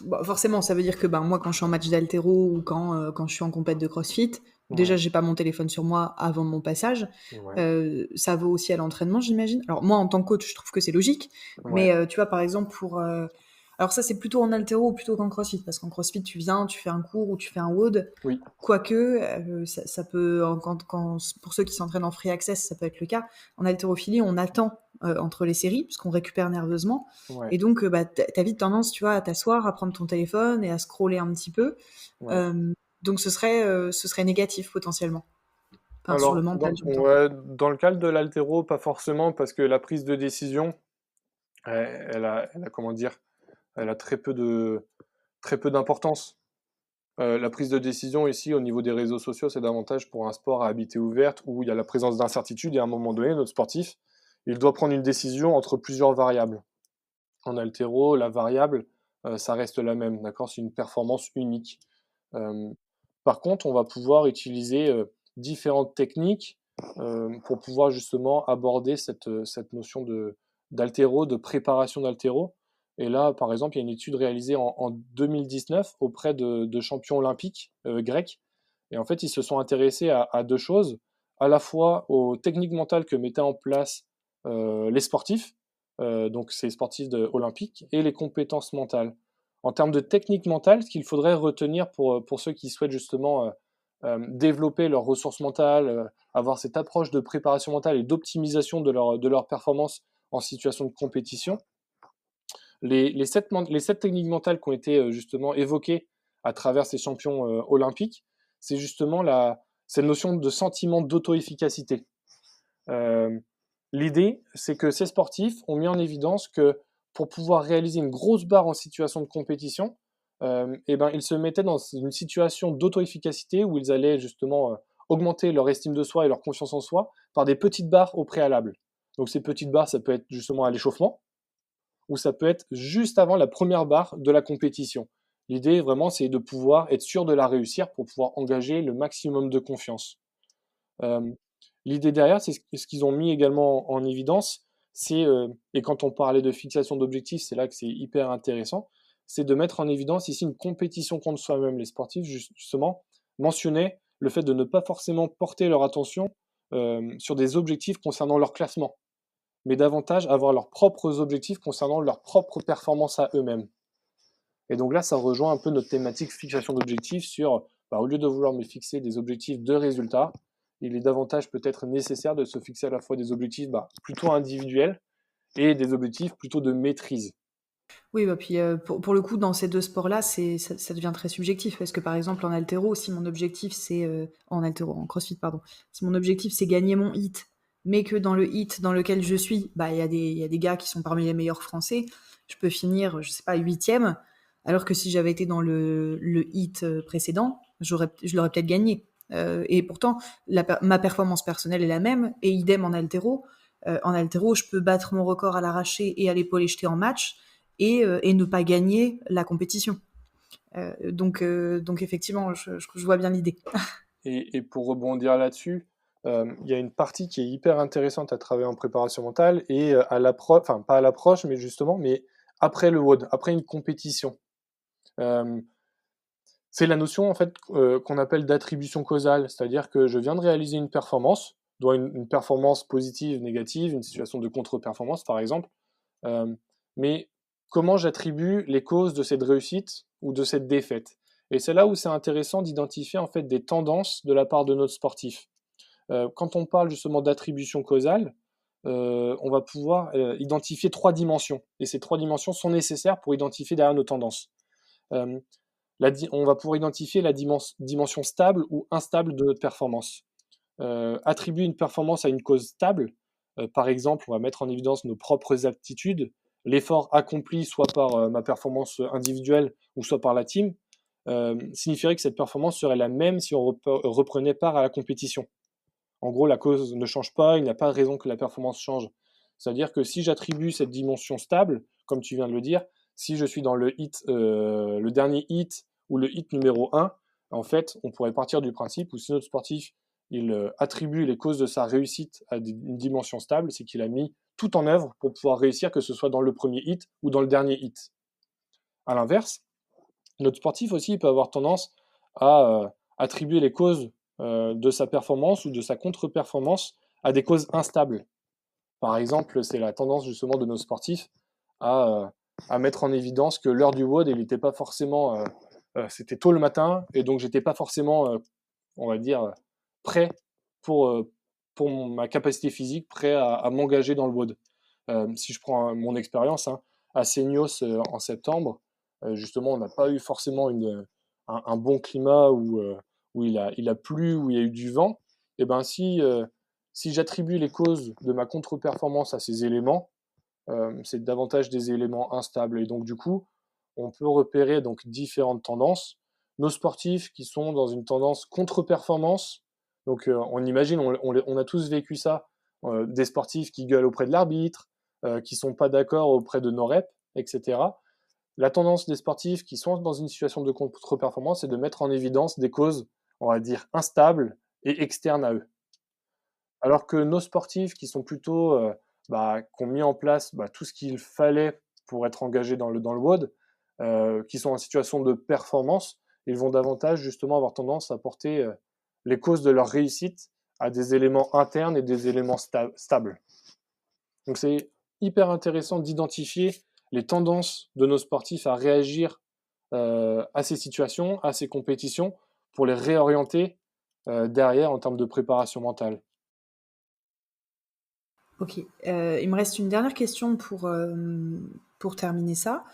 Bah, forcément, ça veut dire que moi, quand je suis en match d'haltéro ou quand je suis en compète de crossfit, déjà, j'ai pas mon téléphone sur moi avant mon passage. Ouais. Ça vaut aussi à l'entraînement, j'imagine. Alors, moi, en tant que coach, je trouve que c'est logique. Ouais. Mais tu vois, par exemple, alors ça, c'est plutôt en haltéro plutôt qu'en crossfit. Parce qu'en crossfit, tu viens, tu fais un cours ou tu fais un WOD. Oui. Quoique, ça peut, pour ceux qui s'entraînent en free access, ça peut être le cas. En haltérophilie, on attend entre les séries, puisqu'on récupère nerveusement. Ouais. Et donc, t'as vite tendance, tu vois, à t'asseoir, à prendre ton téléphone et à scroller un petit peu. Ouais. Donc, ce serait négatif potentiellement. Enfin, Alors, sur le mental, j'entends. dans le cadre de l'haltéro, pas forcément, parce que la prise de décision, elle a comment dire, elle a très peu d'importance. La prise de décision ici, au niveau des réseaux sociaux, c'est davantage pour un sport à habité ouverte où il y a la présence d'incertitude et à un moment donné, notre sportif, il doit prendre une décision entre plusieurs variables. En haltéro, la variable, ça reste la même, d'accord? C'est une performance unique. Euh, Par contre, on va pouvoir utiliser différentes techniques pour pouvoir justement aborder cette notion d'haltéro, de préparation d'haltéro. Et là, par exemple, il y a une étude réalisée en 2019 auprès de champions olympiques grecs. Et en fait, ils se sont intéressés à deux choses, à la fois aux techniques mentales que mettaient en place les sportifs, donc ces sportifs olympiques, et les compétences mentales. En termes de technique mentale, ce qu'il faudrait retenir pour ceux qui souhaitent justement développer leurs ressources mentales, avoir cette approche de préparation mentale et d'optimisation de leur performance en situation de compétition, les sept techniques mentales qui ont été justement évoquées à travers ces champions olympiques, c'est justement cette notion de sentiment d'auto-efficacité. L'idée, c'est que ces sportifs ont mis en évidence que pour pouvoir réaliser une grosse barre en situation de compétition, ils se mettaient dans une situation d'auto-efficacité où ils allaient justement augmenter leur estime de soi et leur confiance en soi par des petites barres au préalable. Donc ces petites barres, ça peut être justement à l'échauffement, ou ça peut être juste avant la première barre de la compétition. L'idée, vraiment, c'est de pouvoir être sûr de la réussir pour pouvoir engager le maximum de confiance. L'idée derrière, c'est ce qu'ils ont mis également en évidence, et quand on parlait de fixation d'objectifs, c'est là que c'est hyper intéressant, c'est de mettre en évidence ici une compétition contre soi-même. Les sportifs, justement, mentionnaient le fait de ne pas forcément porter leur attention sur des objectifs concernant leur classement, mais davantage avoir leurs propres objectifs concernant leur propre performance à eux-mêmes. Et donc là, ça rejoint un peu notre thématique fixation d'objectifs sur, au lieu de vouloir me fixer des objectifs de résultats, il est davantage peut-être nécessaire de se fixer à la fois des objectifs plutôt individuels et des objectifs plutôt de maîtrise. Oui, puis pour le coup, dans ces deux sports-là, ça devient très subjectif. Parce que par exemple, en haltéro, si mon objectif c'est. En crossfit, pardon. Si mon objectif c'est gagner mon hit, mais que dans le hit dans lequel je suis, il y a des gars qui sont parmi les meilleurs français, je peux finir, je sais pas, 8e, alors que si j'avais été dans le hit précédent, je l'aurais peut-être gagné. Et pourtant, ma performance personnelle est la même, et idem en haltéro. En haltéro, je peux battre mon record à l'arraché et à l'épaule jetée en match, et ne pas gagner la compétition. Donc effectivement, je vois bien l'idée. Et pour rebondir là-dessus, il y a une partie qui est hyper intéressante à travailler en préparation mentale et à l'approche, enfin pas à l'approche, mais justement, mais après le WOD, après une compétition. C'est la notion en fait qu'on appelle d'attribution causale, c'est-à-dire que je viens de réaliser une performance, soit une performance positive, négative, une situation de contre-performance par exemple, euh, mais comment j'attribue les causes de cette réussite ou de cette défaite. Et c'est là où c'est intéressant d'identifier en fait des tendances de la part de notre sportif. Quand on parle justement d'attribution causale, on va pouvoir identifier 3 dimensions, et ces 3 dimensions sont nécessaires pour identifier derrière nos tendances. Euh, on va pouvoir identifier la dimension stable ou instable de notre performance. Attribuer une performance à une cause stable, par exemple, on va mettre en évidence nos propres aptitudes, l'effort accompli soit par ma performance individuelle ou soit par la team, signifierait que cette performance serait la même si on reprenait part à la compétition. En gros, la cause ne change pas, il n'y a pas de raison que la performance change. C'est-à-dire que si j'attribue cette dimension stable, comme tu viens de le dire, si je suis dans le dernier hit ou le hit numéro 1, en fait, on pourrait partir du principe où si notre sportif il attribue les causes de sa réussite à une dimension stable, c'est qu'il a mis tout en œuvre pour pouvoir réussir, que ce soit dans le premier hit ou dans le dernier hit. À l'inverse, notre sportif aussi peut avoir tendance à attribuer les causes de sa performance ou de sa contre-performance à des causes instables. Par exemple, c'est la tendance justement de nos sportifs à mettre en évidence que l'heure du WOD, il n'était pas forcément, c'était tôt le matin, et donc j'étais pas forcément, on va dire, prêt pour, pour ma capacité physique, prêt à m'engager dans le WOD. Si je prends mon expérience, hein, à Seignos en septembre, justement, on n'a pas eu forcément un bon climat où il a plu, où il y a eu du vent. Et ben si j'attribue les causes de ma contre-performance à ces éléments, c'est davantage des éléments instables. Et donc, du coup, on peut repérer donc différentes tendances. Nos sportifs qui sont dans une tendance contre-performance, donc on imagine, on a tous vécu ça, des sportifs qui gueulent auprès de l'arbitre, qui sont pas d'accord auprès de nos reps, etc. La tendance des sportifs qui sont dans une situation de contre-performance, c'est de mettre en évidence des causes, on va dire, instables et externes à eux. Alors que nos sportifs qui sont plutôt, qui ont mis en place tout ce qu'il fallait pour être engagés dans le WOD, qui sont en situation de performance, ils vont davantage justement avoir tendance à porter les causes de leur réussite à des éléments internes et des éléments stables. Donc c'est hyper intéressant d'identifier les tendances de nos sportifs à réagir à ces situations, à ces compétitions, pour les réorienter derrière en termes de préparation mentale. Ok, il me reste une dernière question pour terminer ça.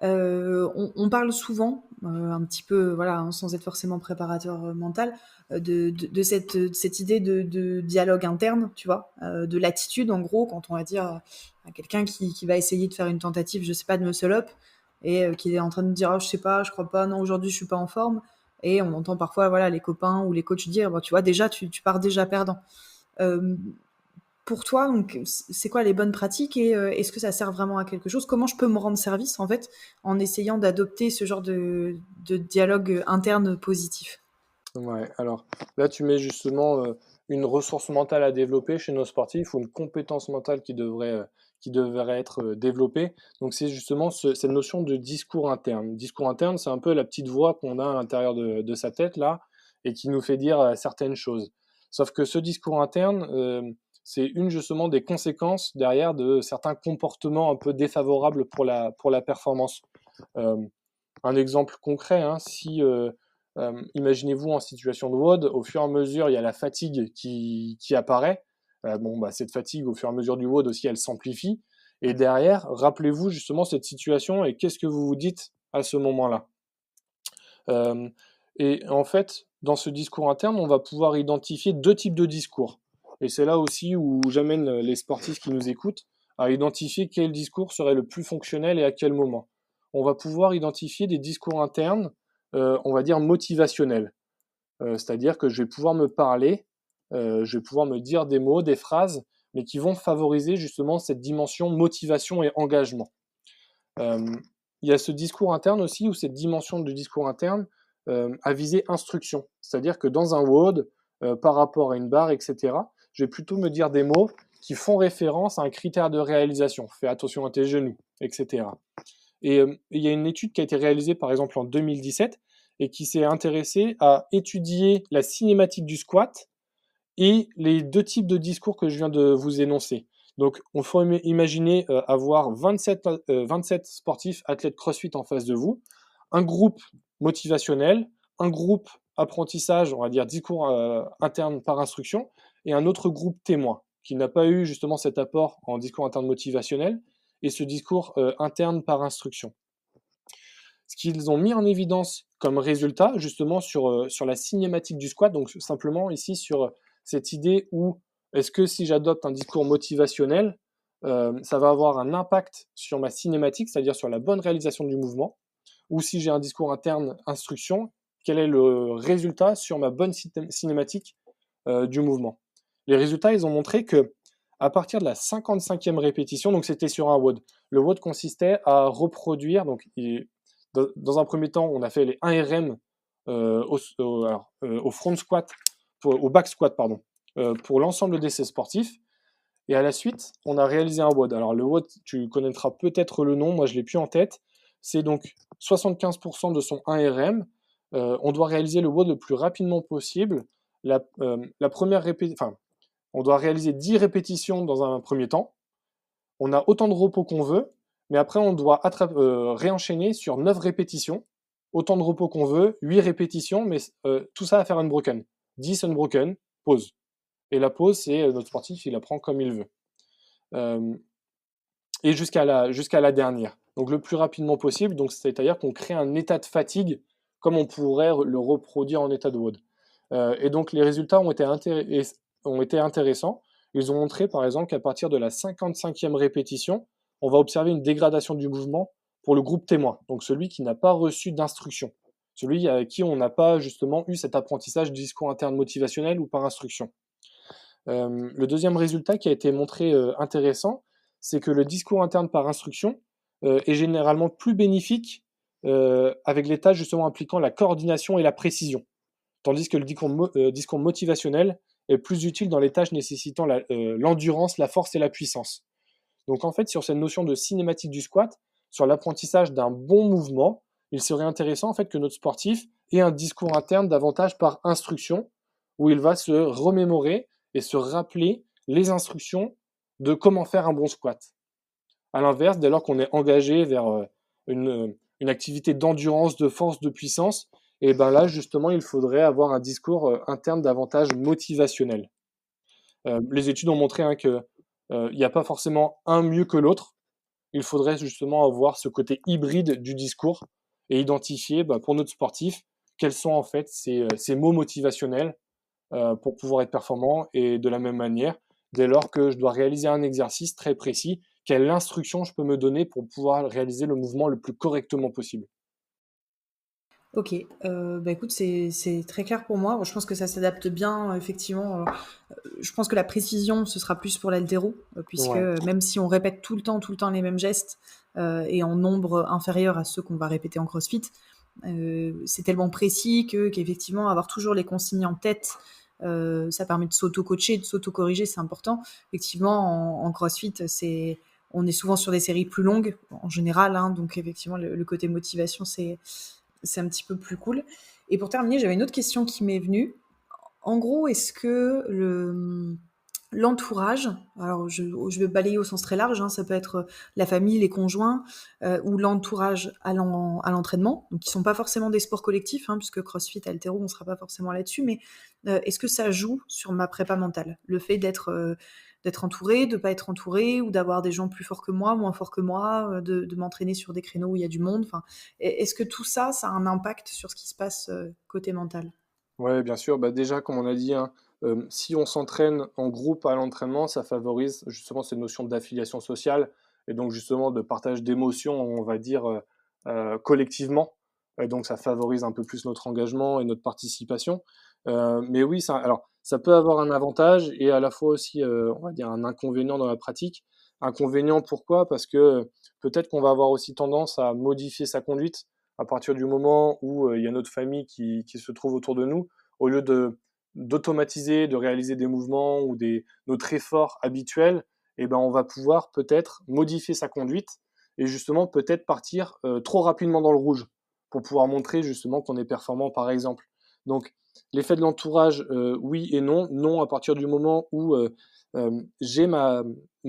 On parle souvent, un petit peu, voilà, hein, sans être forcément préparateur mental, de cette idée de dialogue interne, tu vois, de l'attitude, en gros, quand on va dire à quelqu'un qui va essayer de faire une tentative, je sais pas, de muscle-up, et qui est en train de dire, oh, je sais pas, je crois pas, non, aujourd'hui, je suis pas en forme, et on entend parfois, voilà, les copains ou les coachs dire, tu vois, déjà, tu pars déjà perdant. Euh, pour toi, donc, c'est quoi les bonnes pratiques et est-ce que ça sert vraiment à quelque chose? Comment je peux me rendre service, en fait, en essayant d'adopter ce genre de dialogue interne positif? Ouais, alors là, tu mets justement une ressource mentale à développer chez nos sportifs ou une compétence mentale qui devrait être développée. Donc, c'est justement cette notion de discours interne. Discours interne, c'est un peu la petite voix qu'on a à l'intérieur de sa tête, là, et qui nous fait dire certaines choses. Sauf que ce discours interne, c'est une justement des conséquences derrière de certains comportements un peu défavorables pour la performance. Euh, un exemple concret, hein, si imaginez-vous en situation de WOD, au fur et à mesure, il y a la fatigue qui apparaît. Cette fatigue, au fur et à mesure du WOD aussi, elle s'amplifie. Et derrière, rappelez-vous justement cette situation et qu'est-ce que vous vous dites à ce moment-là. Et en fait, dans ce discours interne, on va pouvoir identifier 2 types de discours. Et c'est là aussi où j'amène les sportifs qui nous écoutent à identifier quel discours serait le plus fonctionnel et à quel moment. On va pouvoir identifier des discours internes, on va dire motivationnels. C'est-à-dire que je vais pouvoir me parler, je vais pouvoir me dire des mots, des phrases, mais qui vont favoriser justement cette dimension motivation et engagement. Il y a ce discours interne aussi, ou cette dimension du discours interne à viser instruction. C'est-à-dire que dans un WOD, par rapport à une barre, etc., je vais plutôt me dire des mots qui font référence à un critère de réalisation. Fais attention à tes genoux, etc. Et il y a une étude qui a été réalisée par exemple en 2017 et qui s'est intéressé à étudier la cinématique du squat et les deux types de discours que je viens de vous énoncer. Donc, on faut imaginer avoir 27 sportifs athlètes CrossFit en face de vous, un groupe motivationnel, un groupe apprentissage, on va dire discours interne par instruction, et un autre groupe témoin qui n'a pas eu justement cet apport en discours interne motivationnel et ce discours interne par instruction. Ce qu'ils ont mis en évidence comme résultat, justement, sur la cinématique du squat, donc simplement ici sur cette idée où est-ce que si j'adopte un discours motivationnel, ça va avoir un impact sur ma cinématique, c'est-à-dire sur la bonne réalisation du mouvement, ou si j'ai un discours interne instruction, quel est le résultat sur ma bonne cinématique du mouvement. Les résultats, ils ont montré que à partir de la 55e répétition, donc c'était sur un WOD, le WOD consistait à reproduire, donc dans un premier temps, on a fait les 1 RM au front squat, au back squat, pardon, pour l'ensemble des sportifs. Et à la suite, on a réalisé un WOD. Alors le WOD, tu connaîtras peut-être le nom, moi je l'ai plus en tête. C'est donc 75% de son 1 RM. On doit réaliser le WOD le plus rapidement possible. La première répétition, on doit réaliser 10 répétitions dans un premier temps. On a autant de repos qu'on veut, mais après on doit réenchaîner sur 9 répétitions. Autant de repos qu'on veut, 8 répétitions, mais tout ça à faire unbroken. 10 unbroken, pause. Et la pause, c'est notre sportif, il la prend comme il veut. Et jusqu'à la dernière. Donc le plus rapidement possible, donc c'est-à-dire qu'on crée un état de fatigue comme on pourrait le reproduire en état de WOD. Et donc les résultats ont été intéressants. Ils ont montré par exemple qu'à partir de la 55e répétition, on va observer une dégradation du mouvement pour le groupe témoin, donc celui qui n'a pas reçu d'instruction, celui à qui on n'a pas justement eu cet apprentissage du discours interne motivationnel ou par instruction. Le deuxième résultat qui a été montré intéressant, c'est que le discours interne par instruction est généralement plus bénéfique avec les tâches justement impliquant la coordination et la précision, tandis que le discours motivationnel est plus utile dans les tâches nécessitant l'endurance, la force et la puissance. Donc en fait, sur cette notion de cinématique du squat, sur l'apprentissage d'un bon mouvement, il serait intéressant en fait que notre sportif ait un discours interne davantage par instruction, où il va se remémorer et se rappeler les instructions de comment faire un bon squat. À l'inverse, dès lors qu'on est engagé vers une activité d'endurance, de force, de puissance, et ben là, justement, il faudrait avoir un discours interne davantage motivationnel. Les études ont montré qu'il n'y a pas forcément un mieux que l'autre. Il faudrait justement avoir ce côté hybride du discours et identifier pour notre sportif quels sont en fait ces mots motivationnels pour pouvoir être performant, et de la même manière, dès lors que je dois réaliser un exercice très précis, quelle instruction je peux me donner pour pouvoir réaliser le mouvement le plus correctement possible. Ok, écoute, c'est très clair pour moi. Je pense que ça s'adapte bien, effectivement. Je pense que la précision, ce sera plus pour l'haltéro, puisque même si on répète tout le temps les mêmes gestes et en nombre inférieur à ceux qu'on va répéter en CrossFit, c'est tellement précis qu'effectivement, avoir toujours les consignes en tête, ça permet de s'auto-coacher, de s'auto-corriger, c'est important. Effectivement, en CrossFit, on est souvent sur des séries plus longues, en général, hein, donc effectivement, le côté motivation, c'est un petit peu plus cool. Et pour terminer, j'avais une autre question qui m'est venue. En gros, est-ce que l'entourage, alors je vais balayer au sens très large, hein, ça peut être la famille, les conjoints, ou l'entourage à l'entraînement, donc qui sont pas forcément des sports collectifs, hein, puisque CrossFit, haltéro, on sera pas forcément là-dessus, mais est-ce que ça joue sur ma prépa mentale, le fait d'être entouré, de pas être entouré, ou d'avoir des gens plus forts que moi, moins forts que moi, de m'entraîner sur des créneaux où il y a du monde, enfin, est-ce que tout ça, ça a un impact sur ce qui se passe côté mental? Ouais, bien sûr. Déjà, comme on a dit, hein, si on s'entraîne en groupe à l'entraînement, ça favorise justement cette notion d'affiliation sociale et donc justement de partage d'émotions, on va dire, collectivement. Et donc ça favorise un peu plus notre engagement et notre participation. Mais oui, alors, ça peut avoir un avantage et à la fois aussi, on va dire, un inconvénient dans la pratique. Inconvénient, pourquoi? Parce que peut-être qu'on va avoir aussi tendance à modifier sa conduite à partir du moment où il y a notre famille qui se trouve autour de nous, au lieu d'automatiser, de réaliser des mouvements ou notre effort habituel, on va pouvoir peut-être modifier sa conduite et justement peut-être partir trop rapidement dans le rouge. pour pouvoir montrer justement qu'on est performant, par exemple. Donc, l'effet de l'entourage, oui et non. Non, à partir du moment où j'ai ma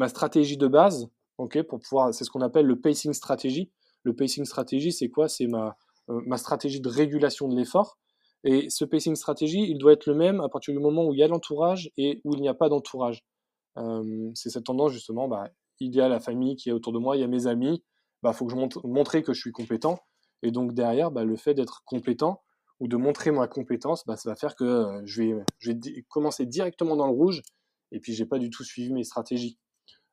stratégie de base, ok, pour pouvoir, c'est ce qu'on appelle le pacing strategy. Le pacing strategy, c'est quoi? C'est ma stratégie de régulation de l'effort. Et ce pacing strategy, il doit être le même à partir du moment où il y a l'entourage et où il n'y a pas d'entourage. C'est cette tendance justement, il y a la famille qui est autour de moi, il y a mes amis, faut que je montrer que je suis compétent. Et donc derrière, le fait d'être compétent ou de montrer ma compétence, ça va faire que je vais commencer directement dans le rouge et puis j'ai pas du tout suivi mes stratégies.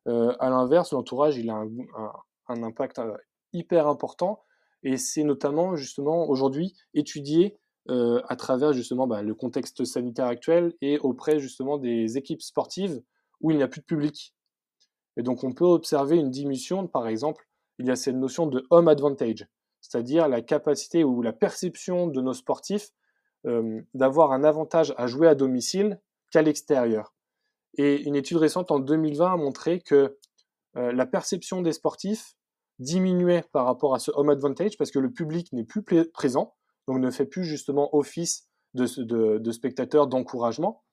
À l'inverse, l'entourage, il a un impact hyper important et c'est notamment justement aujourd'hui étudié à travers justement le contexte sanitaire actuel et auprès justement des équipes sportives où il n'y a plus de public. Et donc on peut observer une diminution, par exemple, il y a cette notion de home advantage, c'est-à-dire la capacité ou la perception de nos sportifs d'avoir un avantage à jouer à domicile qu'à l'extérieur. Et une étude récente en 2020 a montré que la perception des sportifs diminuait par rapport à ce home advantage parce que le public n'est plus présent, donc ne fait plus justement office de spectateur d'encouragement.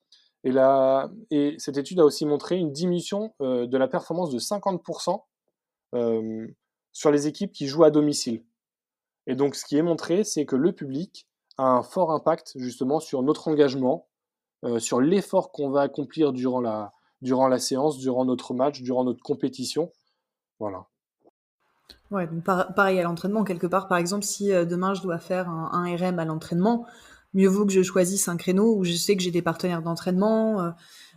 Et cette étude a aussi montré une diminution de la performance de 50% sur les équipes qui jouent à domicile. Et donc ce qui est montré, c'est que le public a un fort impact justement sur notre engagement, sur l'effort qu'on va accomplir durant la séance, durant notre match, durant notre compétition. Voilà. Ouais, donc pareil à l'entraînement, quelque part, par exemple, si demain je dois faire un RM à l'entraînement, mieux vaut que je choisisse un créneau où je sais que j'ai des partenaires d'entraînement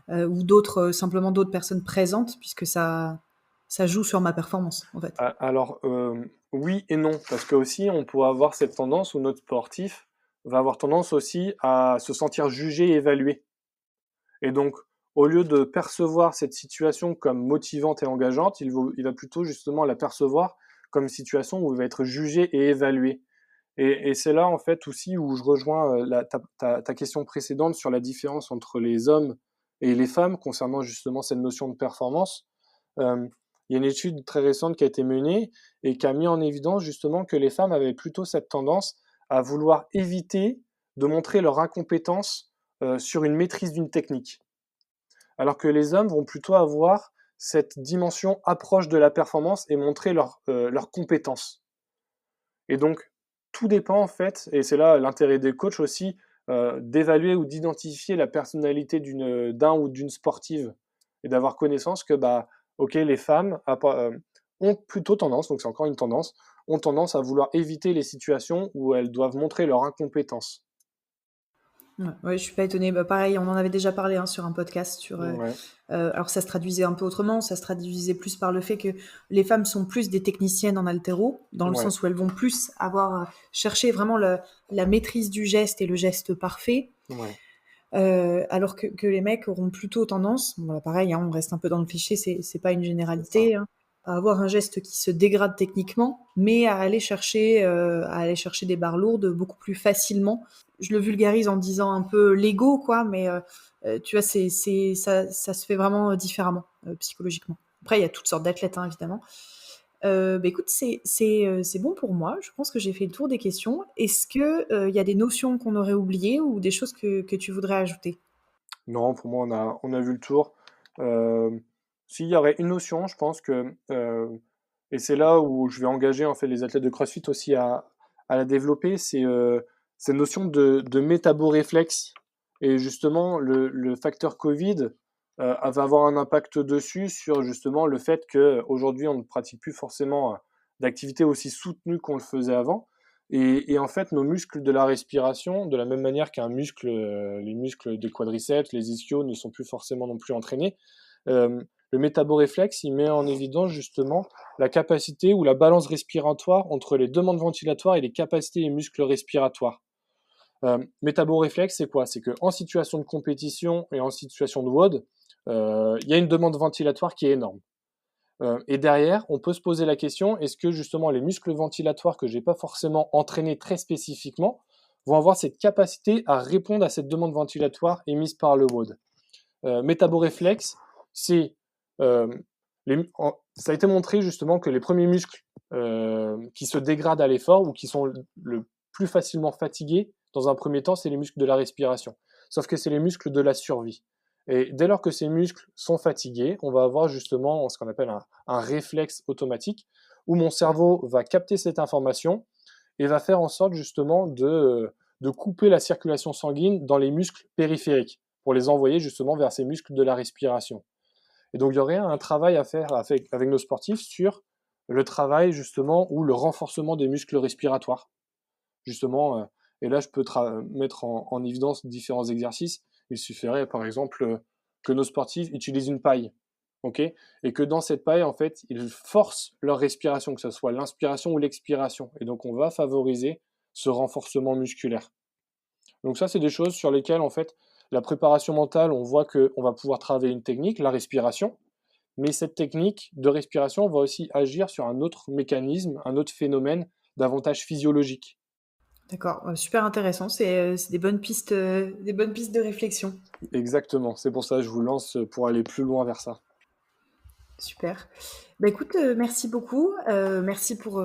ou simplement d'autres personnes présentes, puisque ça joue sur ma performance, en fait. Alors, oui et non, parce que aussi on peut avoir cette tendance où notre sportif va avoir tendance aussi à se sentir jugé et évalué. Et donc, au lieu de percevoir cette situation comme motivante et engageante, il va plutôt justement la percevoir comme une situation où il va être jugé et évalué. Et c'est là, en fait, aussi où je rejoins ta question précédente sur la différence entre les hommes et les femmes concernant justement cette notion de performance. Il y a une étude très récente qui a été menée et qui a mis en évidence justement que les femmes avaient plutôt cette tendance à vouloir éviter de montrer leur incompétence sur une maîtrise d'une technique. Alors que les hommes vont plutôt avoir cette dimension approche de la performance et montrer leurs compétences. Et donc, tout dépend en fait, et c'est là l'intérêt des coachs aussi, d'évaluer ou d'identifier la personnalité d'un ou d'une sportive et d'avoir connaissance que ok, les femmes ont plutôt tendance, donc c'est encore une tendance, ont tendance à vouloir éviter les situations où elles doivent montrer leur incompétence. Ouais, je suis pas étonnée. Pareil, on en avait déjà parlé sur un podcast Ouais. alors ça se traduisait un peu autrement, ça se traduisait plus par le fait que les femmes sont plus des techniciennes en haltéro, dans le Ouais. sens où elles vont plus avoir cherché vraiment la maîtrise du geste et le geste parfait. Ouais. Alors que les mecs auront plutôt tendance, pareil, on reste un peu dans le cliché, c'est pas une généralité, à avoir un geste qui se dégrade techniquement, mais à aller chercher des barres lourdes beaucoup plus facilement. Je le vulgarise en disant un peu l'ego, quoi, mais tu vois, ça se fait vraiment différemment psychologiquement. Après, il y a toutes sortes d'athlètes, évidemment. Écoute, c'est bon pour moi. Je pense que j'ai fait le tour des questions. Est-ce que y a des notions qu'on aurait oubliées ou des choses que tu voudrais ajouter? Non, pour moi, on a vu le tour. S'il y aurait une notion, je pense que, et c'est là où je vais engager en fait les athlètes de CrossFit aussi à la développer, c'est cette notion de métaboréflexe. Et justement, le facteur Covid va avoir un impact dessus sur justement le fait qu'aujourd'hui, on ne pratique plus forcément d'activité aussi soutenue qu'on le faisait avant. Et en fait, nos muscles de la respiration, de la même manière qu'un muscle, les muscles des quadriceps, les ischios ne sont plus forcément non plus entraînés, le métaboréflexe, il met en évidence justement la capacité ou la balance respiratoire entre les demandes ventilatoires et les capacités des muscles respiratoires. Métaboréflexe, c'est quoi? C'est qu'en situation de compétition et en situation de WOD, il y a une demande ventilatoire qui est énorme. Et derrière, on peut se poser la question, est-ce que justement les muscles ventilatoires que je n'ai pas forcément entraînés très spécifiquement vont avoir cette capacité à répondre à cette demande ventilatoire émise par le WOD? Métaboréflexe, c'est les ça a été montré justement que les premiers muscles qui se dégradent à l'effort ou qui sont le plus facilement fatigués dans un premier temps, c'est les muscles de la respiration. Sauf que c'est les muscles de la survie. Et dès lors que ces muscles sont fatigués, on va avoir justement ce qu'on appelle un réflexe automatique où mon cerveau va capter cette information et va faire en sorte justement de couper la circulation sanguine dans les muscles périphériques pour les envoyer justement vers ces muscles de la respiration. Et donc il y aurait un travail à faire avec nos sportifs sur le travail justement ou le renforcement des muscles respiratoires. Justement, et là je peux mettre en évidence différents exercices. Il suffirait par exemple que nos sportifs utilisent une paille, okay, et que dans cette paille en fait ils forcent leur respiration, que ce soit l'inspiration ou l'expiration. Et donc on va favoriser ce renforcement musculaire. Donc ça c'est des choses sur lesquelles en fait la préparation mentale, on voit qu'on va pouvoir travailler une technique, la respiration, mais cette technique de respiration va aussi agir sur un autre mécanisme, un autre phénomène davantage physiologique. D'accord, super intéressant, c'est des bonnes pistes de réflexion. Exactement, c'est pour ça que je vous lance pour aller plus loin vers ça. Super. Bah écoute, merci beaucoup. Merci pour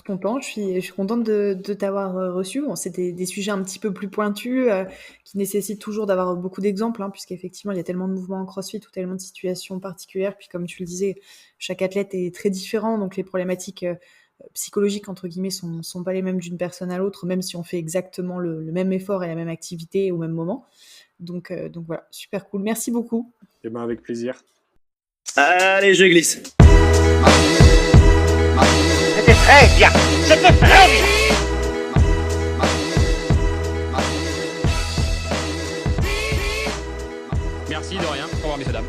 ton temps. Je suis contente de t'avoir reçu. Bon, c'est des sujets un petit peu plus pointus qui nécessitent toujours d'avoir beaucoup d'exemples, hein, puisqu'effectivement, il y a tellement de mouvements en CrossFit ou tellement de situations particulières. Puis comme tu le disais, chaque athlète est très différent, donc les problématiques psychologiques, entre guillemets, sont pas les mêmes d'une personne à l'autre, même si on fait exactement le même effort et la même activité au même moment. Donc voilà, super cool. Merci beaucoup. Et ben avec plaisir. Allez, je glisse. C'était très bien. C'était très bien. Merci de rien. Au revoir, messieurs, dames.